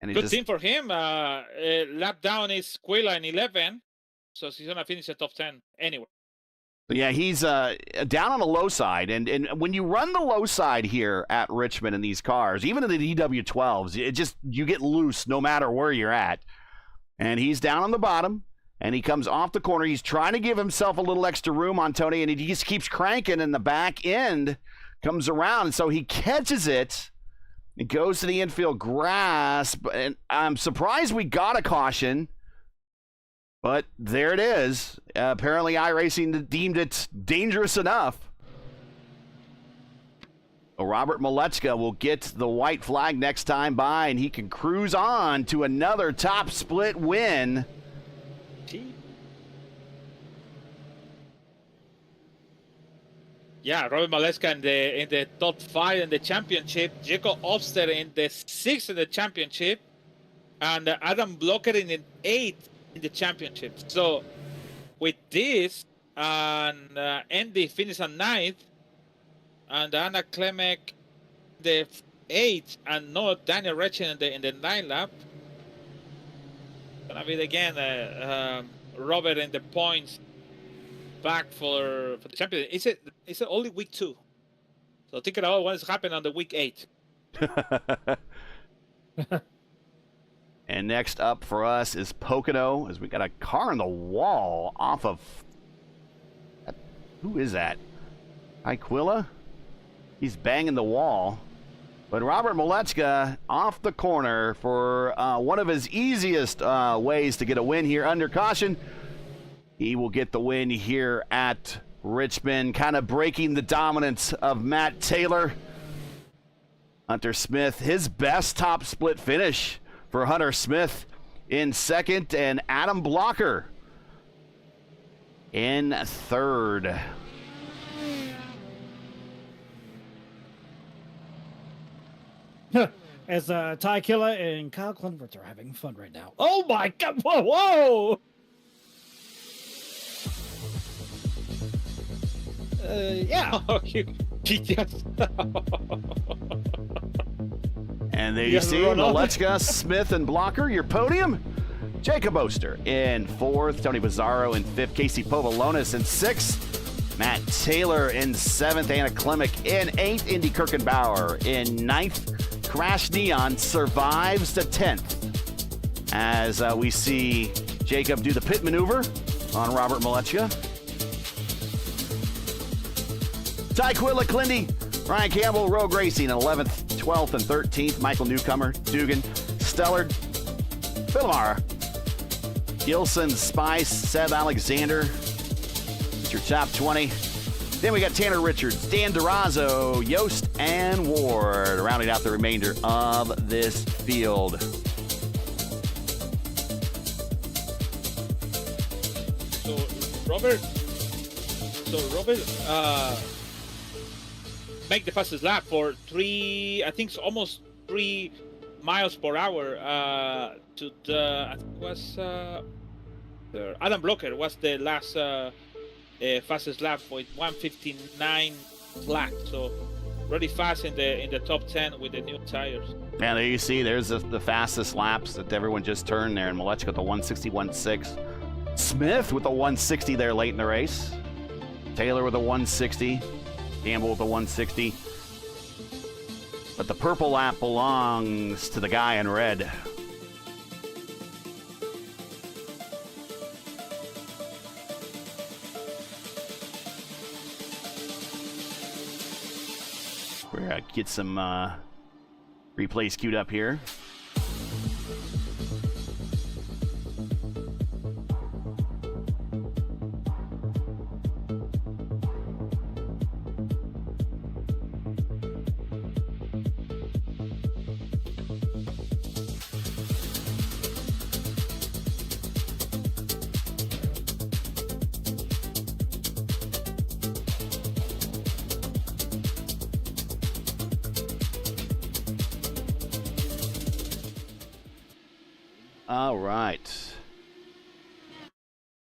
And good thing for him. Lap down is Quilla in 11, so he's gonna finish the top 10 anyway. Yeah, he's down on the low side, and when you run the low side here at Richmond in these cars, even in the DW12s, you get loose no matter where you're at. And he's down on the bottom, and he comes off the corner. He's trying to give himself a little extra room on Tony, and he just keeps cranking, and the back end comes around, and so he catches it. It goes to the infield grass, and I'm surprised we got a caution, but there it is. Apparently, iRacing deemed it dangerous enough. So Robert Malechka will get the white flag next time by, and he can cruise on to another top split win. Yeah, Robert Malechka in the top 5 in the championship. Jacob Obster in the 6th in the championship. And Adam Blocker in the 8th in the championship. So with this, and Andy finished at 9th. And Anna Klemek the 8th. And no Daniel Rechen in the 9th lap. Gonna be again Robert in the points. Back for the champion. It's only week 2, so think about what's happened on the week 8. And next up for us is Pocono, as we got a car on the wall off of. Who is that? Aquila? He's banging the wall. But Robert Malechka off the corner for one of his easiest ways to get a win here under caution. He will get the win here at Richmond, kind of breaking the dominance of Matt Taylor. Hunter Smith, his best top split finish for Hunter Smith in 2nd, and Adam Blocker in 3rd. As Ty Killa and Kyle Clunworth are having fun right now. Oh my God! Whoa! Whoa! Yeah. And there you see Malechka, Smith, and Blocker, your podium. Jacob Oster in 4th, Tony Bizzarro in 5th, Casey Povolonis in 6th, Matt Taylor in 7th, Anna Klimek in 8th, Indy Kirkenbauer in 9th. Crash Neon survives to 10th as we see Jacob do the pit maneuver on Robert Malechka. Ty Quillick, Lindy, Ryan Campbell, Rogue Racing in 11th, 12th, and 13th. Michael Newcomer, Dugan, Stellard, Philmar, Gilson, Spice, Seb Alexander. It's your top 20. Then we got Tanner Richards, Dan Durazo, Yost, and Ward rounding out the remainder of this field. So Robert make the fastest lap for I think it's almost 3 miles per hour to the, I think it was Adam Blocker was the last fastest lap with 1:59 flat. So really fast in the top 10 with the new tires. Yeah, there you see, there's the fastest laps that everyone just turned there, and Malechka with the 161.6. Smith with the 160 there late in the race. Taylor with a 160. Campbell with a 160. But the purple lap belongs to the guy in red. We're going to get some replays queued up here. All right.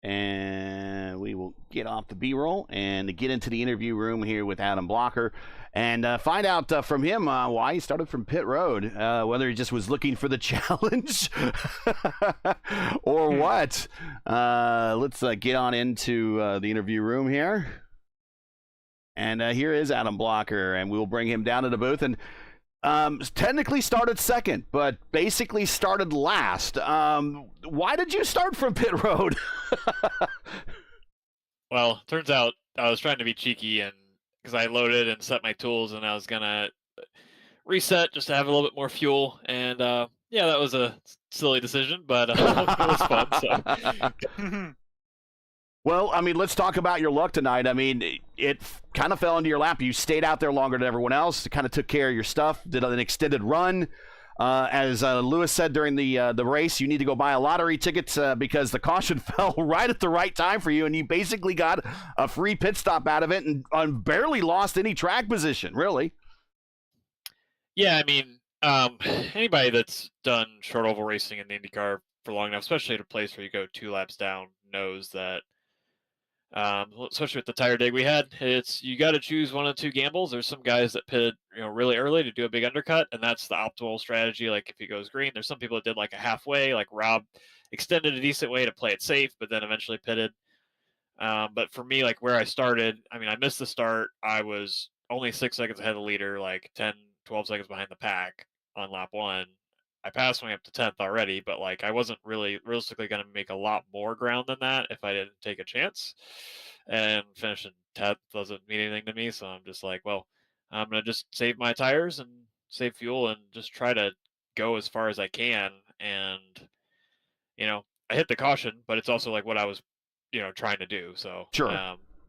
And we will get off the B-roll and get into the interview room here with Adam Blocker and find out from him why he started from pit road, whether he just was looking for the challenge or what. Let's get on into the interview room here. And here is Adam Blocker, and we'll bring him down to the booth. And technically started second, but basically started last. Why did you start from pit road? Well, turns out I was trying to be cheeky, and because I loaded and set my tools, and I was gonna reset just to have a little bit more fuel. And yeah, that was a silly decision, but it was fun. So. Well, I mean, let's talk about your luck tonight. I mean, it kind of fell into your lap. You stayed out there longer than everyone else. Kind of took care of your stuff, did an extended run. As Lewis said during the race, you need to go buy a lottery ticket because the caution fell right at the right time for you, and you basically got a free pit stop out of it and barely lost any track position, really. Yeah, I mean, anybody that's done short oval racing in the IndyCar for long enough, especially at a place where you go 2 laps down, knows that. Especially with the tire dig we had, you got to choose one of 2 gambles. There's some guys that pitted, really early to do a big undercut, and that's the optimal strategy. Like if he goes green, there's some people that did like a halfway, like Rob extended a decent way to play it safe, but then eventually pitted. But for me, like where I started, I mean, I missed the start. I was only 6 seconds ahead of the leader, like 10, 12 seconds behind the pack on lap 1. I passed going up to 10th already, but like I wasn't really realistically going to make a lot more ground than that if I didn't take a chance. And finishing 10th doesn't mean anything to me, so I'm just like, well, I'm going to just save my tires and save fuel and just try to go as far as I can. And, I hit the caution, but it's also like what I was, trying to do. So, sure.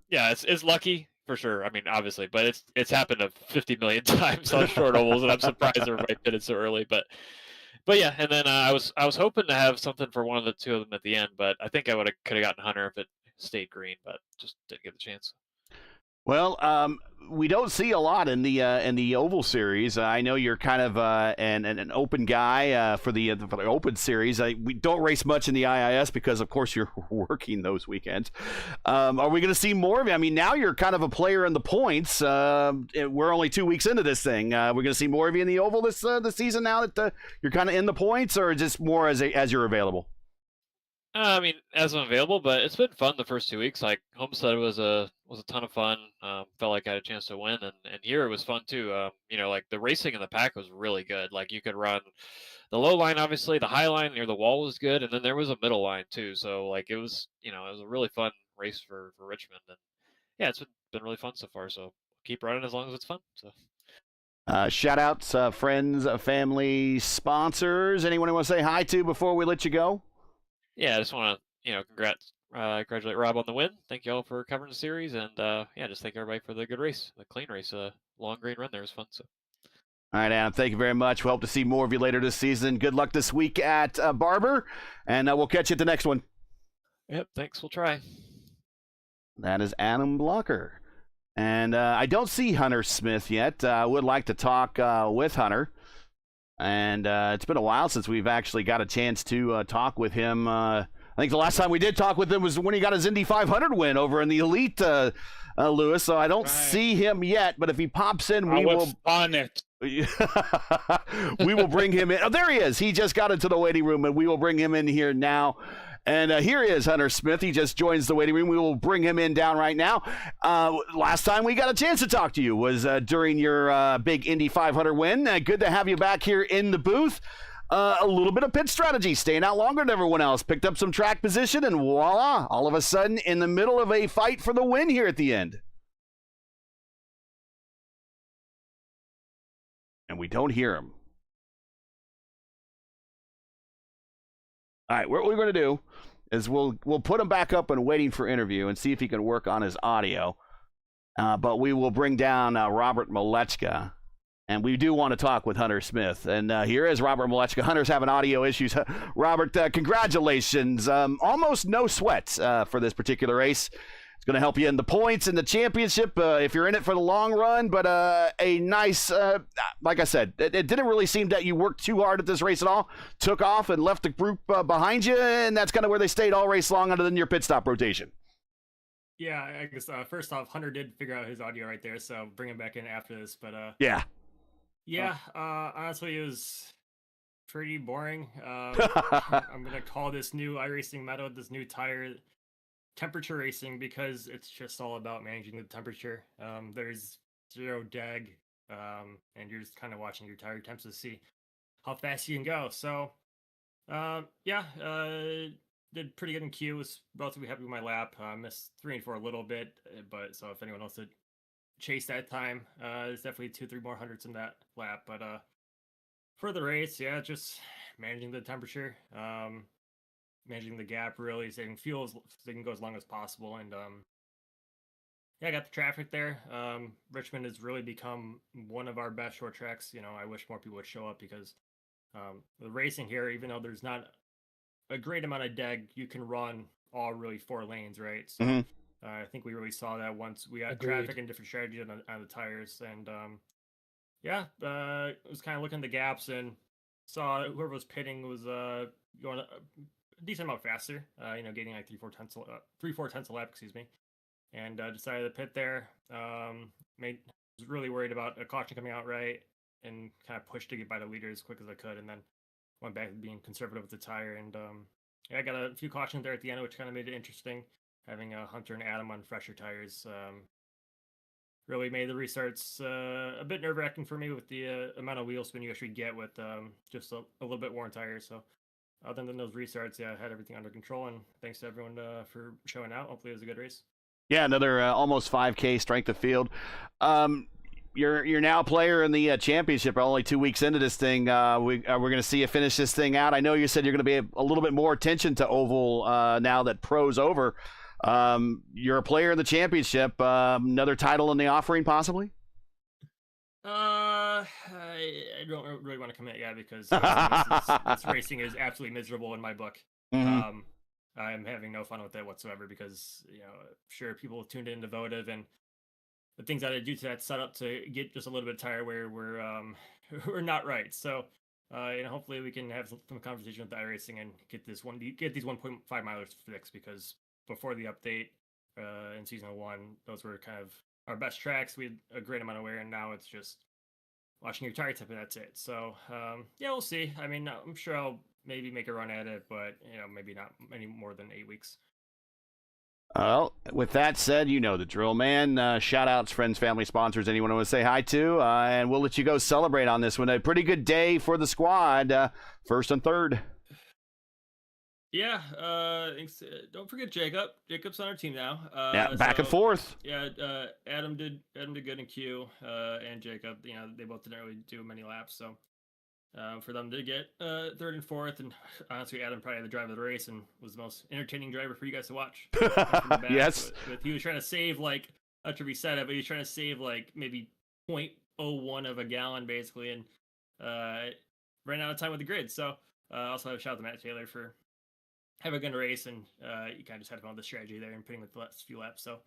Yeah, it's lucky. For sure. I mean, obviously, but it's happened 50 million times on short ovals, and I'm surprised everybody pitted so early. But yeah, and then I was hoping to have something for one of the 2 of them at the end, but I think I could have gotten Hunter if it stayed green, but just didn't get the chance. Well, we don't see a lot in the Oval Series. I know you're kind of an open guy for the Open Series. We don't race much in the IIS because, of course, you're working those weekends. Are we going to see more of you? I mean, now you're kind of a player in the points. We're only 2 weeks into this thing. We're going to see more of you in the Oval this season now that you're kind of in the points, or just more as you're available? I mean, as I'm available, but it's been fun the first 2 weeks. Like Homestead was a ton of fun. Felt like I had a chance to win, and here it was fun too. Like the racing in the pack was really good. Like you could run the low line, obviously, the high line near the wall was good, and then there was a middle line too. So like it was a really fun race for Richmond, and yeah, it's been really fun so far. So keep running as long as it's fun. So Shout outs, friends, family, sponsors. Anyone you want to say hi to before we let you go? yeah, I just want to congratulate Rob on the win. Thank you all for covering the series, and just thank everybody for the good race, the clean race. Long green run there was fun. So. All right, Adam, thank you very much. We hope to see more of you later this season. Good luck this week at Barber, and we'll catch you at the next one. Yep, thanks. We'll try. That is Adam Blocker. And I don't see Hunter Smith yet. I would like to talk with Hunter. And it's been a while since we've actually got a chance to talk with him. I think the last time we did talk with him was when he got his Indy 500 win over in the Elite, Lewis. So I don't see him yet. But if he pops in, we will. On it. We will bring him in. Oh, there he is. He just got into the waiting room, and we will bring him in here now. And here he is, Hunter Smith. He just joins the waiting room. We will bring him in down right now. Last time we got a chance to talk to you was during your big Indy 500 win. Good to have you back here in the booth. A little bit of pit strategy, staying out longer than everyone else. Picked up some track position, and voila, all of a sudden in the middle of a fight for the win here at the end. And we don't hear him. All right, what we're going to do is we'll put him back up and waiting for interview and see if he can work on his audio. But we will bring down Robert Malechka, and we do want to talk with Hunter Smith. And here is Robert Malechka. Hunter's having audio issues. Robert, congratulations. Almost no sweat for this particular race. It's going to help you in the points in the championship if you're in it for the long run. But a nice, like I said, it didn't really seem that you worked too hard at this race at all. Took off and left the group behind you, and that's kind of where they stayed all race long other than your pit stop rotation. Yeah, I guess first off, Hunter did figure out his audio right there, so bring him back in after this. But yeah, honestly, it was pretty boring. I'm gonna call this new iRacing meta, this new tire, temperature racing, because it's just all about managing the temperature. There's zero deg, and you're just kind of watching your tire temps to see how fast you can go. So, did pretty good in Q. Was relatively happy with my lap. Missed 3 and 4 a little bit, but so if anyone else did chase that time, there's definitely 2-3 more hundreds in that lap. But for the race, yeah, just managing the temperature. Managing the gap, really saving fuel so they can go as long as possible. And I got the traffic there. Richmond has really become one of our best short tracks. I wish more people would show up because the racing here, even though there's not a great amount of deg, you can run all really 4 lanes, right? So I think we really saw that once we got traffic and different strategy on the tires. And it was kind of looking at the gaps and saw whoever was pitting was going a decent amount faster, getting like 3/4 tenths a lap, excuse me, and decided to pit there. Was really worried about a caution coming out right, and kind of pushed to get by the leader as quick as I could, and then went back to being conservative with the tire. And I got a few cautions there at the end, which kind of made it interesting. Having Hunter and Adam on fresher tires really made the restarts a bit nerve-wracking for me with the amount of wheel spin you actually get with just a little bit worn tires. So other than those restarts, I had everything under control, and thanks to everyone for showing out. Hopefully it was a good race. Yeah, another almost 5K strength of field. You're now a player in the championship. Only 2 weeks into this thing. We're going to see you finish this thing out. I know you said you're going to be a little bit more attention to oval now that pro's over. You're a player in the championship. Another title in the offering, possibly? I don't really want to commit yet because this racing is absolutely miserable in my book. Mm-hmm. I'm having no fun with it whatsoever because, sure, people tuned in to Votive and the things that I do to that setup to get just a little bit tired where we're not right. So, hopefully we can have some conversation with the iRacing and get these 1.5 milers fixed, because before the update in season 1, those were kind of our best tracks. We had a great amount of wear, and now it's just watching your tire tip and that's it. So, we'll see. I mean, I'm sure I'll maybe make a run at it, but maybe not any more than 8 weeks. Well, with that said, you know the drill, man. Shout outs, friends, family, sponsors, anyone I want to say hi to, and we'll let you go celebrate on this one. A pretty good day for the squad, first and third. Yeah, thanks. Don't forget Jacob. Jacob's on our team now. Yeah, back and forth. Yeah, Adam did good in Q, and Jacob. They both didn't really do many laps, so for them to get third and fourth, and honestly, Adam probably had the drive of the race and was the most entertaining driver for you guys to watch. Yes. But he was trying to save like after we said it, but he was trying to save like maybe 0.01 of a gallon basically, and ran out of time with the grid. So also a shout out to Matt Taylor for having a good race, and you kind of just had fun with the strategy there and putting with the last few laps. So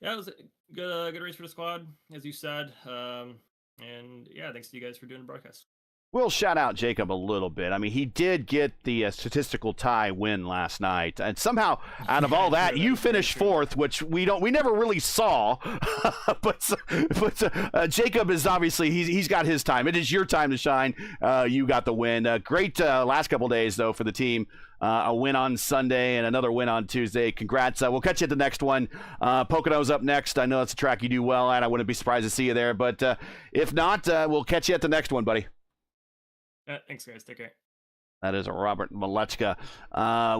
yeah, it was a good race for the squad, as you said. And yeah, thanks to you guys for doing the broadcast. We'll shout out Jacob a little bit. I mean, he did get the statistical tie win last night, and somehow out of all that, you finished fourth, which we never really saw. but Jacob is obviously he's got his time. It is your time to shine. You got the win. Great last couple days though for the team. A win on Sunday and another win on Tuesday. Congrats. We'll catch you at the next one. Pocono's up next. I know that's a track you do well at. I wouldn't be surprised to see you there. But if not, we'll catch you at the next one, buddy. Thanks, guys. Take care. That is Robert Malechka.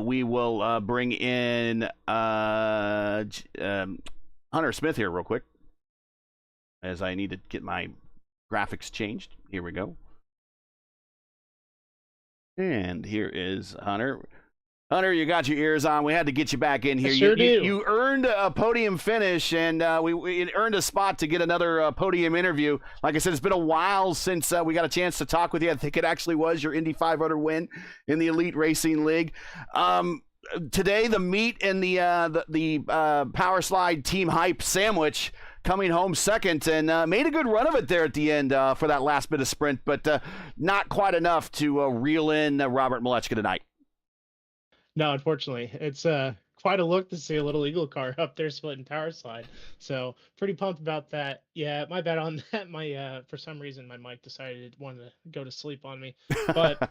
We will bring in Hunter Smith here real quick, as I need to get my graphics changed. Here we go. And here is Hunter. Hunter, you got your ears on. We had to get you back in here. I sure do. You earned a podium finish, and we earned a spot to get another podium interview. Like I said, it's been a while since we got a chance to talk with you. I think it actually was your Indy 500 win in the Elite Racing League. Today, the meet in the Power Slide Team Hype sandwich coming home second, and made a good run of it there at the end for that last bit of sprint, but not quite enough to reel in Robert Malechka tonight. No, unfortunately, it's quite a look to see a little Eagle car up there splitting Power Slide. So pretty pumped about that. Yeah, my bad on that. My for some reason my mic decided it wanted to go to sleep on me. But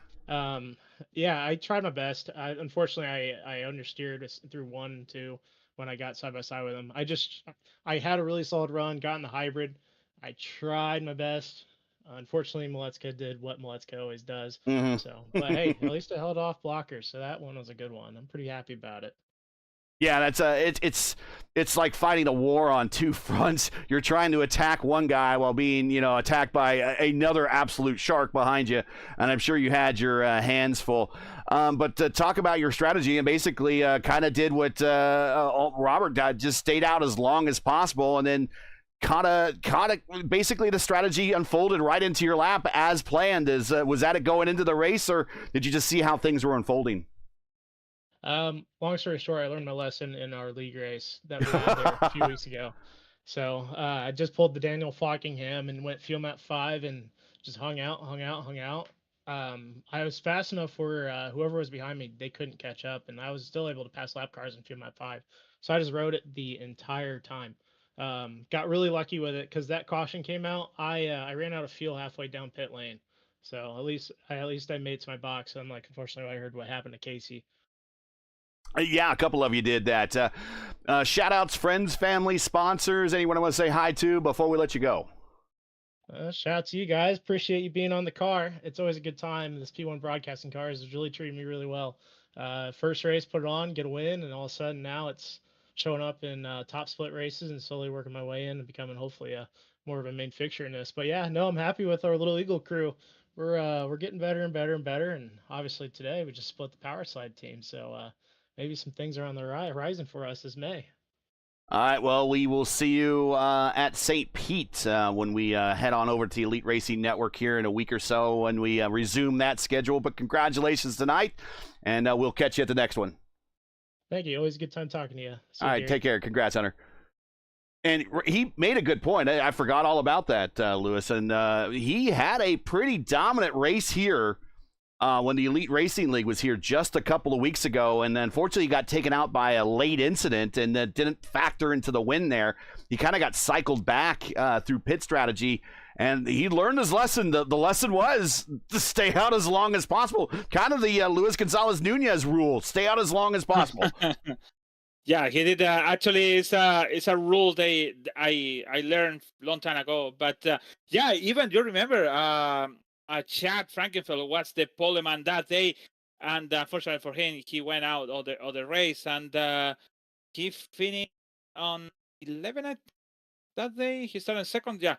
yeah, I tried my best. Unfortunately, I understeered through 1 and 2 when I got side by side with him. I had a really solid run, got in the hybrid. I tried my best. Unfortunately, Malechka did what Malechka always does. Mm-hmm. So, but hey, at least I held off blockers, so that one was a good one. I'm pretty happy about it. Yeah, that's it's like fighting a war on two fronts. You're trying to attack one guy while being attacked by another absolute shark behind you, and I'm sure you had your hands full. But talk about your strategy, and basically kind of did what Robert did, just stayed out as long as possible, and then kind of basically the strategy unfolded right into your lap as planned. Was that it going into the race, or did you just see how things were unfolding? Long story short, I learned my lesson in our league race that we had there a few weeks ago. So I just pulled the Daniel Flockingham and went fuel map 5 and just hung out. I was fast enough for whoever was behind me, they couldn't catch up, and I was still able to pass lap cars in fuel map 5. So I just rode it the entire time. Got really lucky with it because that caution came out. I ran out of fuel halfway down pit lane. So at least I made it to my box. Unlike, unfortunately, I heard what happened to Casey. Yeah, a couple of you did that. Shout outs, friends, family, sponsors, anyone I want to say hi to before we let you go? Shout out to you guys. Appreciate you being on the car. It's always a good time. This P1 broadcasting car has really treated me really well. First race, put it on, get a win, and all of a sudden now it's showing up in top split races and slowly working my way in and becoming hopefully more of a main fixture in this. But yeah, no, I'm happy with our little Eagle crew. We're getting better and better and better, and obviously today we just split the Power Slide team. So maybe some things are on the horizon for us this May. All right, well, we will see you at St. Pete when we head on over to the Elite Racing Network here in a week or so when we resume that schedule. But congratulations tonight, and we'll catch you at the next one. Thank you. Always a good time talking to you. All right, take care. Congrats, Hunter. And he made a good point. I forgot all about that, Lewis. And he had a pretty dominant race here when the Elite Racing League was here just a couple of weeks ago, and then unfortunately got taken out by a late incident and didn't factor into the win there. He kind of got cycled back through pit strategy And he learned his lesson. The lesson was to stay out as long as possible. Kind of the Luis Gonzalez Nunez rule: stay out as long as possible. Yeah, he did. Actually, it's a rule I learned a long time ago. But yeah, even you remember, Chad Frankenfeld was the poleman that day, and unfortunately for him, he went out of the race, and he finished on 11th that day. He started second. Yeah,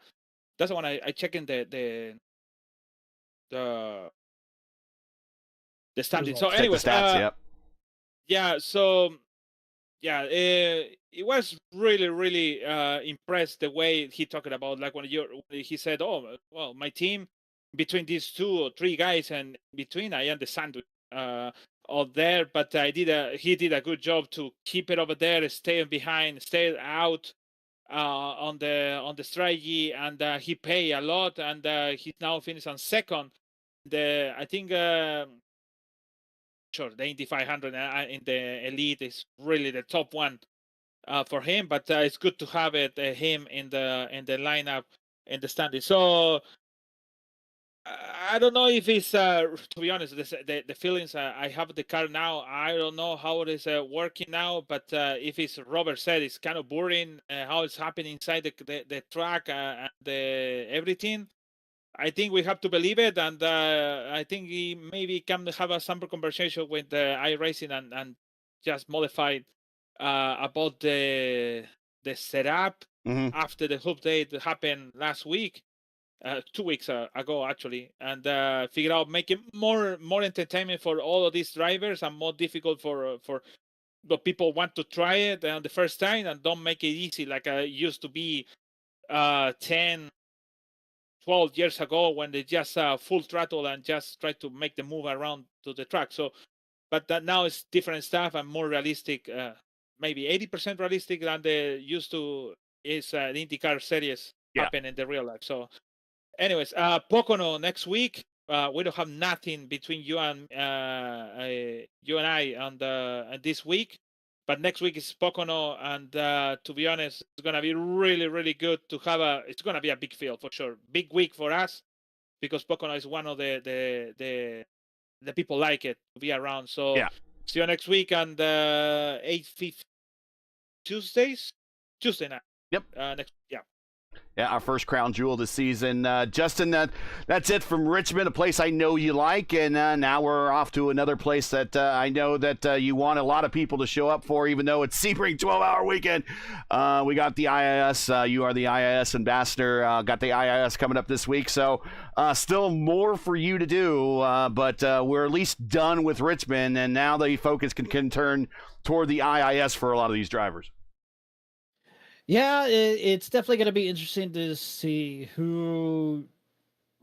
that's the one I checked in the standing. So, Check anyways, the stats. Yep. yeah. So, yeah, it was really impressed the way he talked about, like when he said, "Oh, well, my team between these 2 or 3 guys, and between I am the sandwich out there, but he did a good job to keep it over there, stay behind, stay out on the strategy, and he paid a lot, and he's now finished on second. I think sure the Indy 500 in the elite is really the top one for him, but it's good to have him in the lineup in the standing. So I don't know if it's to be honest, the feelings I have the car now. I don't know how it is working now, but if it's Robert said it's kind of boring how it's happening inside the track and everything. I think we have to believe it, and I think he maybe can have a sample conversation with iRacing and just modify about the setup after the update that happened last week. 2 weeks ago actually, and figure out make it more entertainment for all of these drivers and more difficult for the people want to try it the first time, and don't make it easy like it used to be 10-12 years ago when they just full throttle and just try to make the move around to the track. So but that now it's different stuff and more realistic, maybe 80% realistic than the used to is the IndyCar series happen in the real life. So anyways, Pocono next week. We don't have nothing between you and I on this week, but next week is Pocono, and to be honest, it's gonna be really good to have it's gonna be a big field for sure. Big week for us because Pocono is one of the people like it to be around. So see you next week on the 8:50 Tuesday night. Yep. Next. Yeah, our first crown jewel this season. Justin, that's it from Richmond, a place I know you like, and now we're off to another place that I know that you want a lot of people to show up for, even though it's Sebring 12-hour weekend. We got the IIS. You are the IIS ambassador. Got the IIS coming up this week, so still more for you to do, but we're at least done with Richmond, and now the focus can turn toward the IIS for a lot of these drivers. Yeah, it's definitely going to be interesting to see who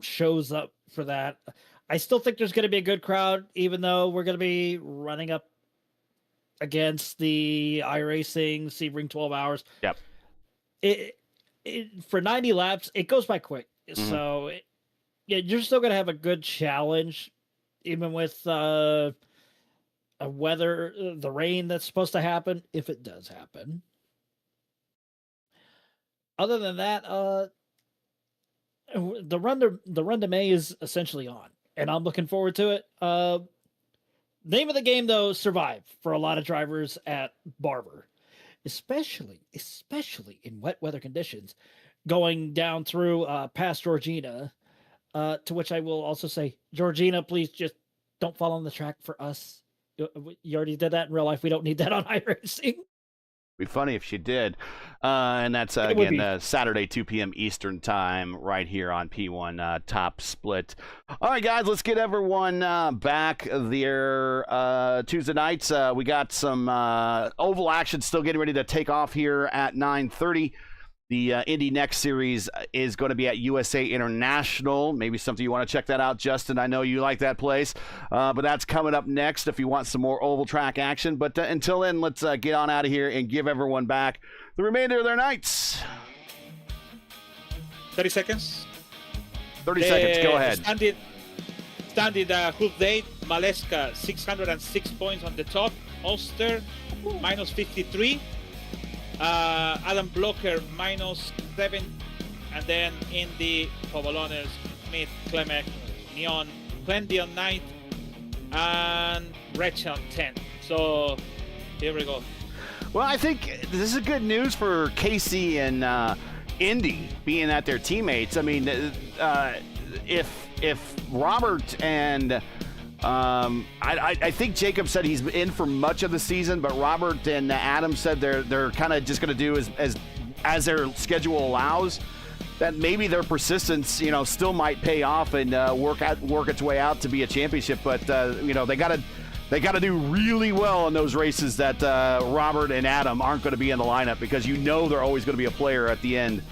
shows up for that. I still think there's going to be a good crowd, even though we're going to be running up against the iRacing Sebring 12 hours. Yep. For 90 laps, it goes by quick. So, you're still going to have a good challenge, even with the rain that's supposed to happen, if it does happen. Other than that, the run to May is essentially on, and I'm looking forward to it. Name of the game, though, survive for a lot of drivers at Barber, especially in wet weather conditions, going down through past Georgina. To which I will also say, Georgina, please just don't fall on the track for us. You already did that in real life. We don't need that on iRacing. Be funny if she did. And that's again Saturday 2 p.m. Eastern time right here on P1 Top Split. All right, guys, let's get everyone back there Tuesday nights. We got some oval action still getting ready to take off here at 9:30. The Indy Next Series is going to be at USA International. Maybe something you want to check that out, Justin. I know you like that place. But that's coming up next if you want some more oval track action. But until then, let's get on out of here and give everyone back the remainder of their nights. 30 seconds. 30 seconds. Go ahead. Standing hook date, Maleska, 606 points on the top. Oster, minus 53. Adam Blocker, minus and then Indy, Povolones, Smith, Clement, Neon, Plenty on 9th, and Richmond 10th. So here we go. Well, I think this is good news for Casey and Indy being at their teammates. I mean, if Robert and I think Jacob said he's in for much of the season, but Robert and Adam said they're kind of just going to do as their schedule allows. That maybe their persistence, still might pay off and work its way out to be a championship. But they got to do really well in those races that Robert and Adam aren't going to be in the lineup, because they're always going to be a player at the end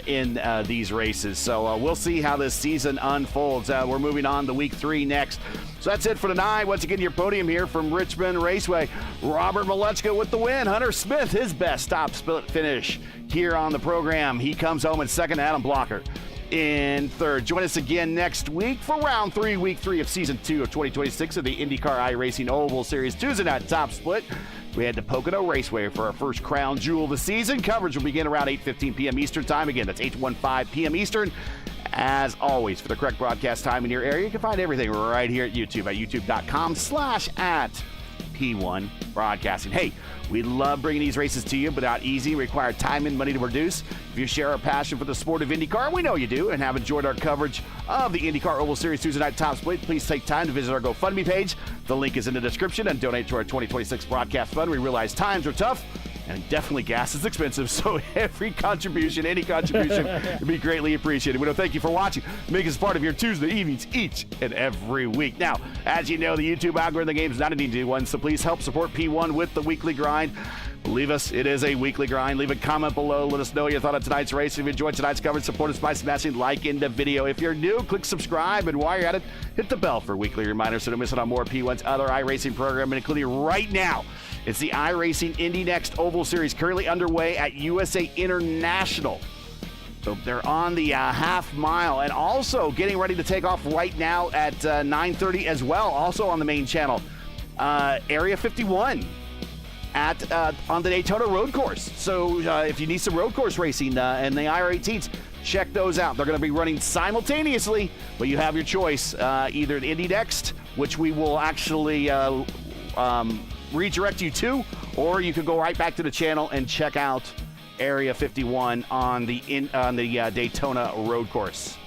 in these races. So we'll see how this season unfolds. We're moving on to week 3 next. So that's it for tonight. Once again, your podium here from Richmond Raceway. Robert Malechka with the win. Hunter Smith, his best top split finish here on the program. He comes home in second. Adam Blocker in third. Join us again next week for round 3, week 3 of season 2 of 2026 of the IndyCar iRacing Oval Series Tuesday night top split. We head to Pocono Raceway for our first crown jewel of the season. Coverage will begin around 8:15 p.m. Eastern time. Again, that's 8:15 p.m. Eastern. As always, for the correct broadcast time in your area, you can find everything right here at YouTube at youtube.com/@P1 Broadcasting. Hey, we love bringing these races to you, but not easy, require time and money to produce. If you share our passion for the sport of IndyCar, we know you do, and have enjoyed our coverage of the IndyCar Oval Series Tuesday night top split, please take time to visit our GoFundMe page. The link is in the description, and donate to our 2026 broadcast fund. We realize times are tough, and definitely gas is expensive, so any contribution would be greatly appreciated. We want to thank you for watching. Make us part of your Tuesday evenings each and every week. Now, as you know, the YouTube algorithm game is not an easy one, so please help support P1 with the weekly grind. It is a weekly grind. Leave a comment below. Let us know your thought on tonight's race. If you enjoyed tonight's coverage, support us by smashing like in the video. If you're new, click subscribe, and while you're at it, hit the bell for weekly reminders so don't miss out on more P1's other iRacing programming, including right now. It's the iRacing Indy Next Oval Series currently underway at USA International. So they're on the half mile, and also getting ready to take off right now at 9:30 as well, also on the main channel. Area 51 on the Daytona road course. So if you need some road course racing and the IR18s, check those out. They're going to be running simultaneously, but you have your choice. Either the Indy Next, which we will actually redirect you to, or you could go right back to the channel and check out Area 51 on the Daytona road course.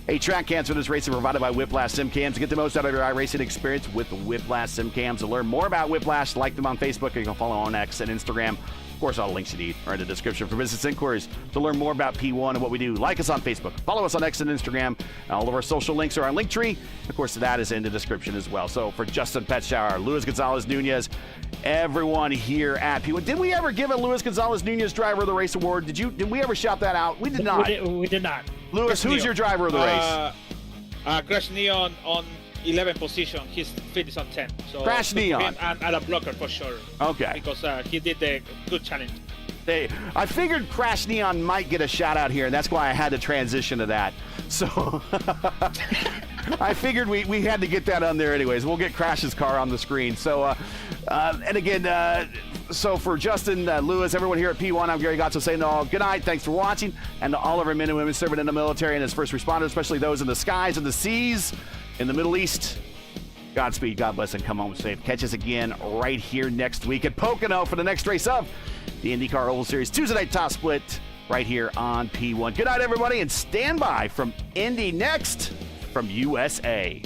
Hey, track cams for this race are provided by Whiplash Sim Cams. Get the most out of your iRacing experience with Whiplash Sim Cams. To learn more about Whiplash, like them on Facebook, or you can follow on X and Instagram. Of course, all the links you need are in the description. For business inquiries, to learn more about P1 and what we do, like us on Facebook, follow us on X and Instagram. All of our social links are on Linktree. Of course, that is in the description as well. So for Justin Petschauer, Luis Gonzalez Nunez, everyone here at P1. Did we ever give a Luis Gonzalez Nunez Driver of the Race award? Did we ever shout that out? We did not. We did not. Luis, who's your driver of the race? Crash Neon on 11th position. His fit is on 10. So Crash Neon. And a blocker for sure. Okay. Because he did a good challenge. I figured Crash Neon might get a shout out here, and that's why I had to transition to that. So I figured we had to get that on there anyways. We'll get Crash's car on the screen. So, and again, so for Justin, Lewis, everyone here at P1, I'm Gary Gotzo saying all good night. Thanks for watching. And to all of our men and women serving in the military and as first responders, especially those in the skies and the seas in the Middle East, Godspeed, God bless, and come home safe. Catch us again right here next week at Pocono for the next race of the IndyCar Oval Series Tuesday night top split right here on P1. Good night, everybody, and stand by from Indy Next from USA.